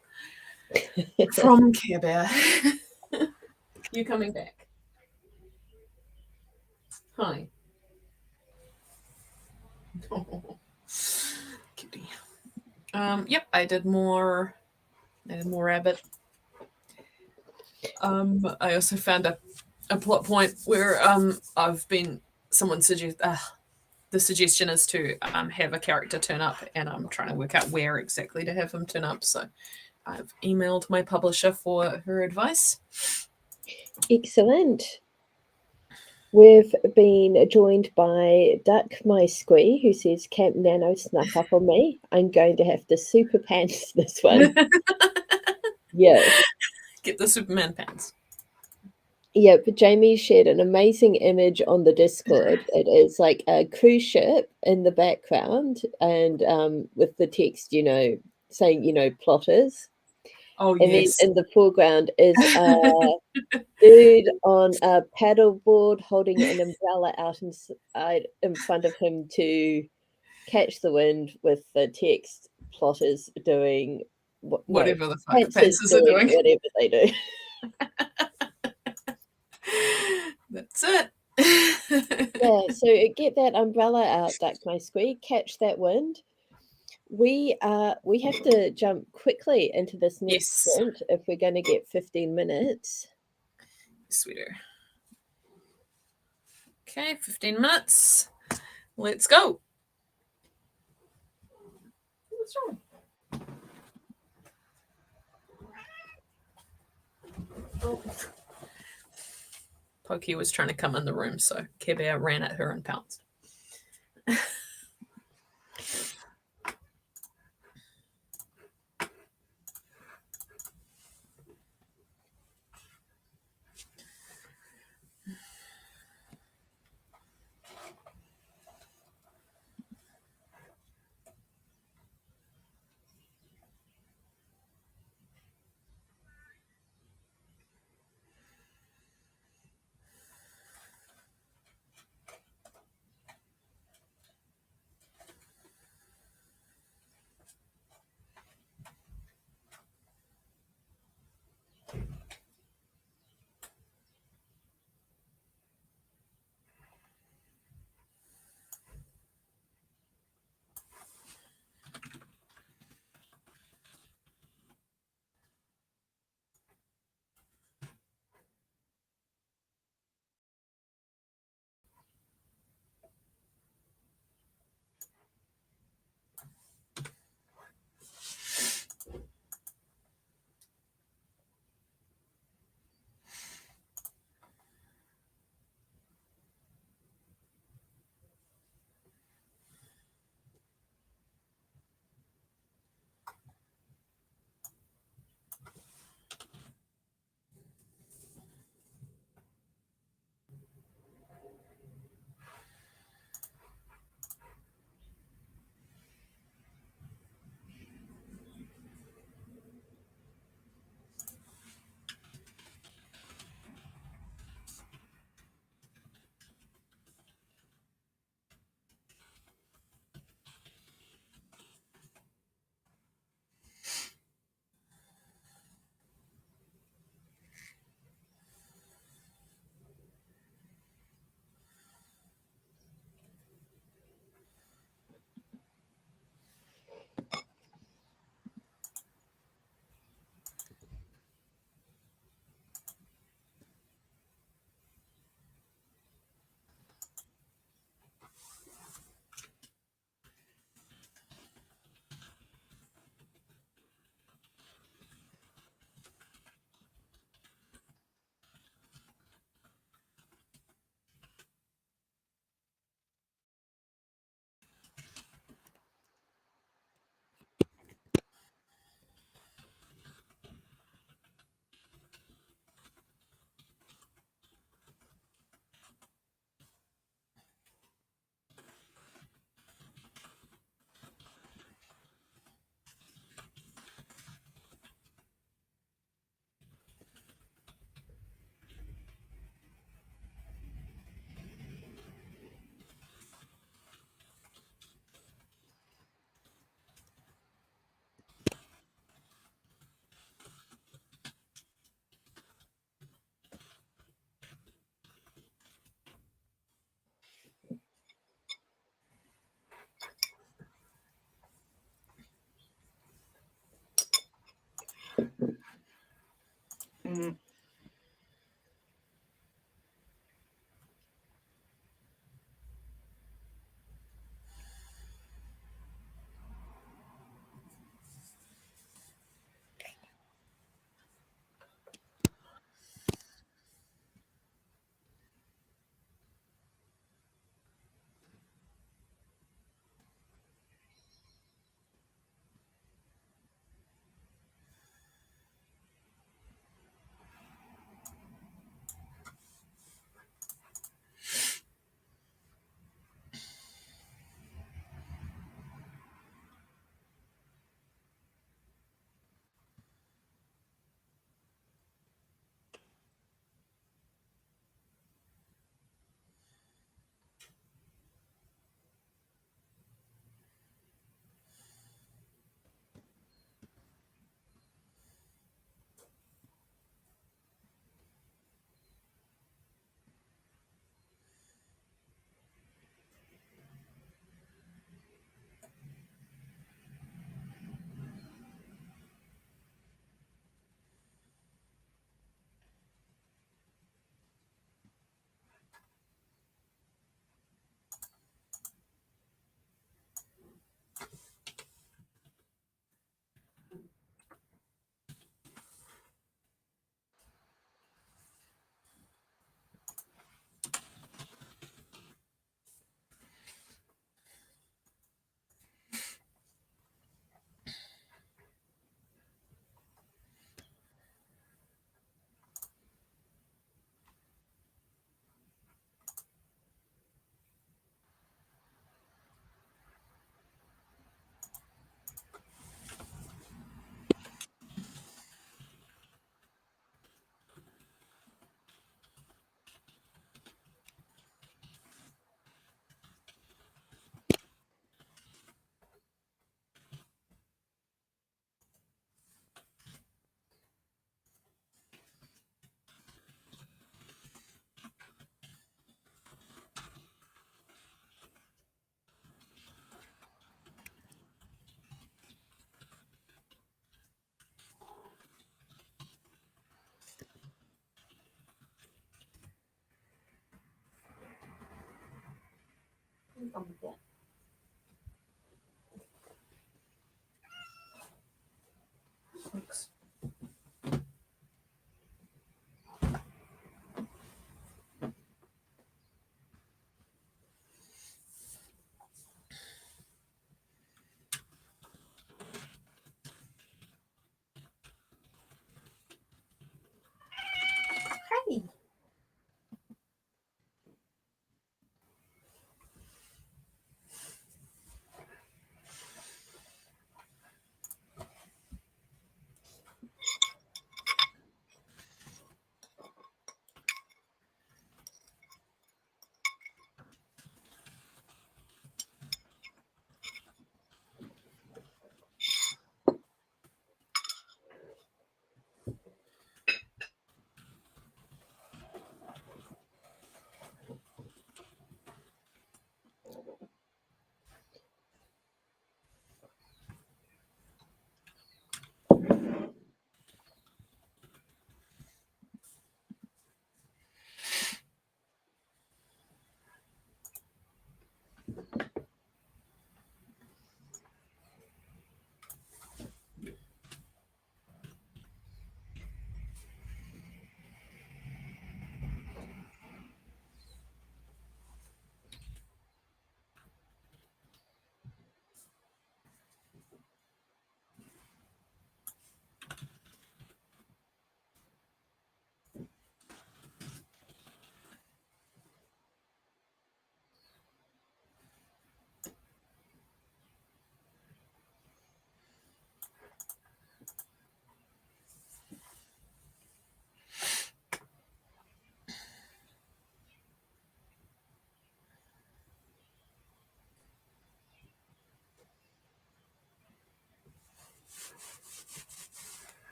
From Care Bear. You coming back? Hi. Oh, kitty. Yep, I did more. I did more rabbit. I also found a plot point where I've been someone suggest the suggestion is to have a character turn up, and I'm trying to work out where exactly to have him turn up. So I've emailed my publisher for her advice. Excellent. We've been joined by Duck My Squee, who says Camp Nano snuck up on me. I'm going to have to super pants this one. Yes. Get the Superman pants. Yeah, but Jamie shared an amazing image on the Discord. It is like a cruise ship in the background and with the text, saying, plotters. Oh, And then yes. in the foreground is a dude on a paddleboard holding an umbrella out in front of him to catch the wind with the text plotters doing Whatever the fuck pantsers pantsers are doing doing. whatever they do. That's it. Yeah, so get that umbrella out, Duck My Squee, catch that wind. We have to jump quickly into this next Yes, sprint if we're going to get 15 minutes. sweeter. Okay, 15 minutes. Let's go. What's wrong? Oh. Pokey was trying to come in the room, so Care Bear ran at her and pounced. Mm. Thanks. Hey.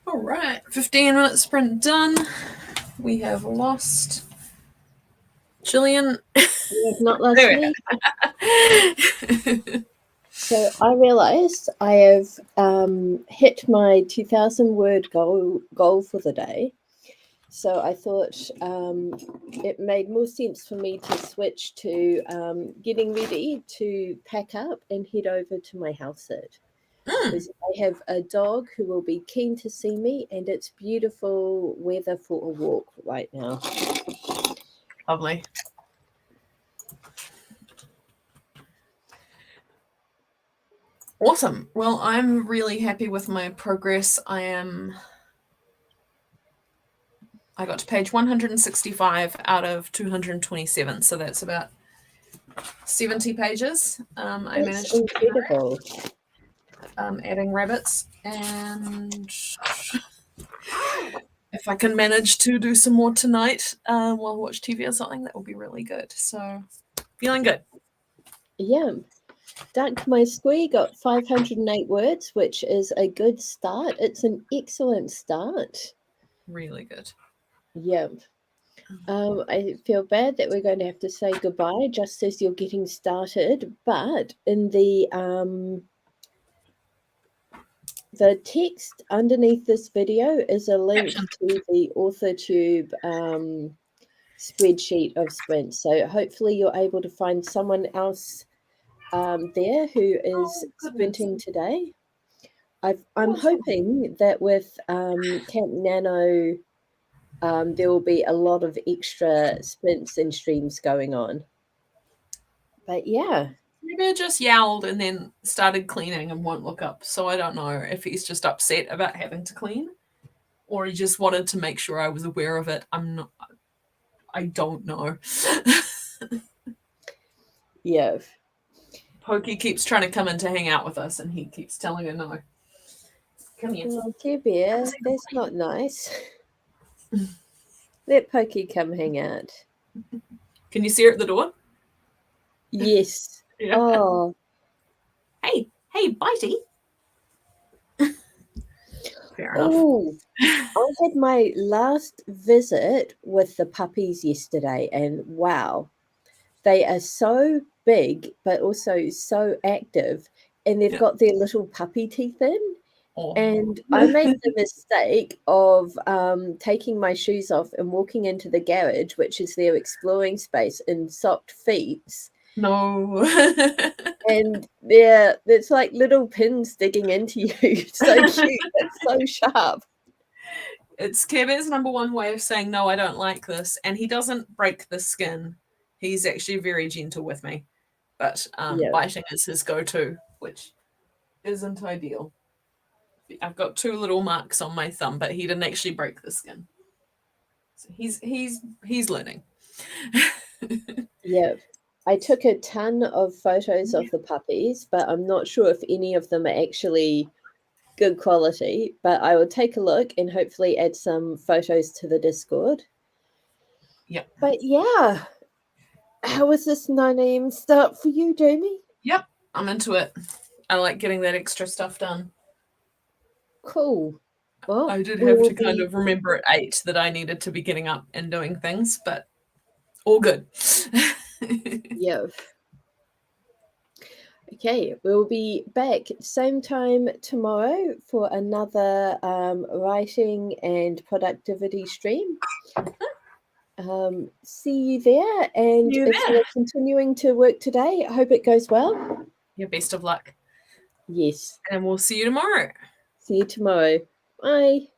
All right, 15-minute sprint done. We have lost Gillian. You have not lost me. So I realized I have hit my 2,000 word goal for the day. So I thought it made more sense for me to switch to getting ready to pack up and head over to my house sit. Because I have a dog who will be keen to see me, and it's beautiful weather for a walk right now. Lovely. Awesome. Well, I'm really happy with my progress. I got to page 165 out of 227, so that's about 70 pages. I That's managed to incredible. adding rabbits, and if I can manage to do some more tonight while I watch TV or something, that will be really good. So feeling good. Yeah. Dunk My Squee got 508 words, which is a good start. It's an excellent start. Really good. Yep. I feel bad that we're going to have to say goodbye just as you're getting started, but in the text underneath this video is a link Caption. to the AuthorTube spreadsheet of sprints. So hopefully you're able to find someone else there who is sprinting today. I'm hoping that with Camp Nano, there will be a lot of extra sprints and streams going on. But yeah. Maybe I just yowled and then started cleaning and won't look up. So I don't know if he's just upset about having to clean or he just wanted to make sure I was aware of it. I don't know. Yeah. Pokey keeps trying to come in to hang out with us and he keeps telling her no. Come here. Oh, dear bear, that's not nice. Let Pokey come hang out. Can you see her at the door? Yes. Yeah. Oh. Hey, Bitey. Fair enough. Oh, I had my last visit with the puppies yesterday, and wow, they are so big, but also so active, and they've got their little puppy teeth in. Oh. And I made the mistake of taking my shoes off and walking into the garage, which is their exploring space, in socked feet. No. And there's like little pins digging into you. So cute. It's so sharp. It's Care Bear's number one way of saying, no, I don't like this. And he doesn't break the skin. He's actually very gentle with me. But biting is his go-to, which isn't ideal. I've got 2 little marks on my thumb, but he didn't actually break the skin. So he's learning. Yeah. I took a ton of photos of the puppies, but I'm not sure if any of them are actually good quality. But I will take a look and hopefully add some photos to the Discord. Yep. But yeah. How was this 9 a.m. start for you, Jamie? Yep. I'm into it. I like getting that extra stuff done. Cool. Well, I did have to kind of remember at 8 that I needed to be getting up and doing things, but all good. Yeah. Okay, we'll be back same time tomorrow for another writing and productivity stream. See you there, and if you're continuing to work today, I hope it goes well. Yeah, best of luck. Yes. And we'll see you tomorrow. See you tomorrow. Bye.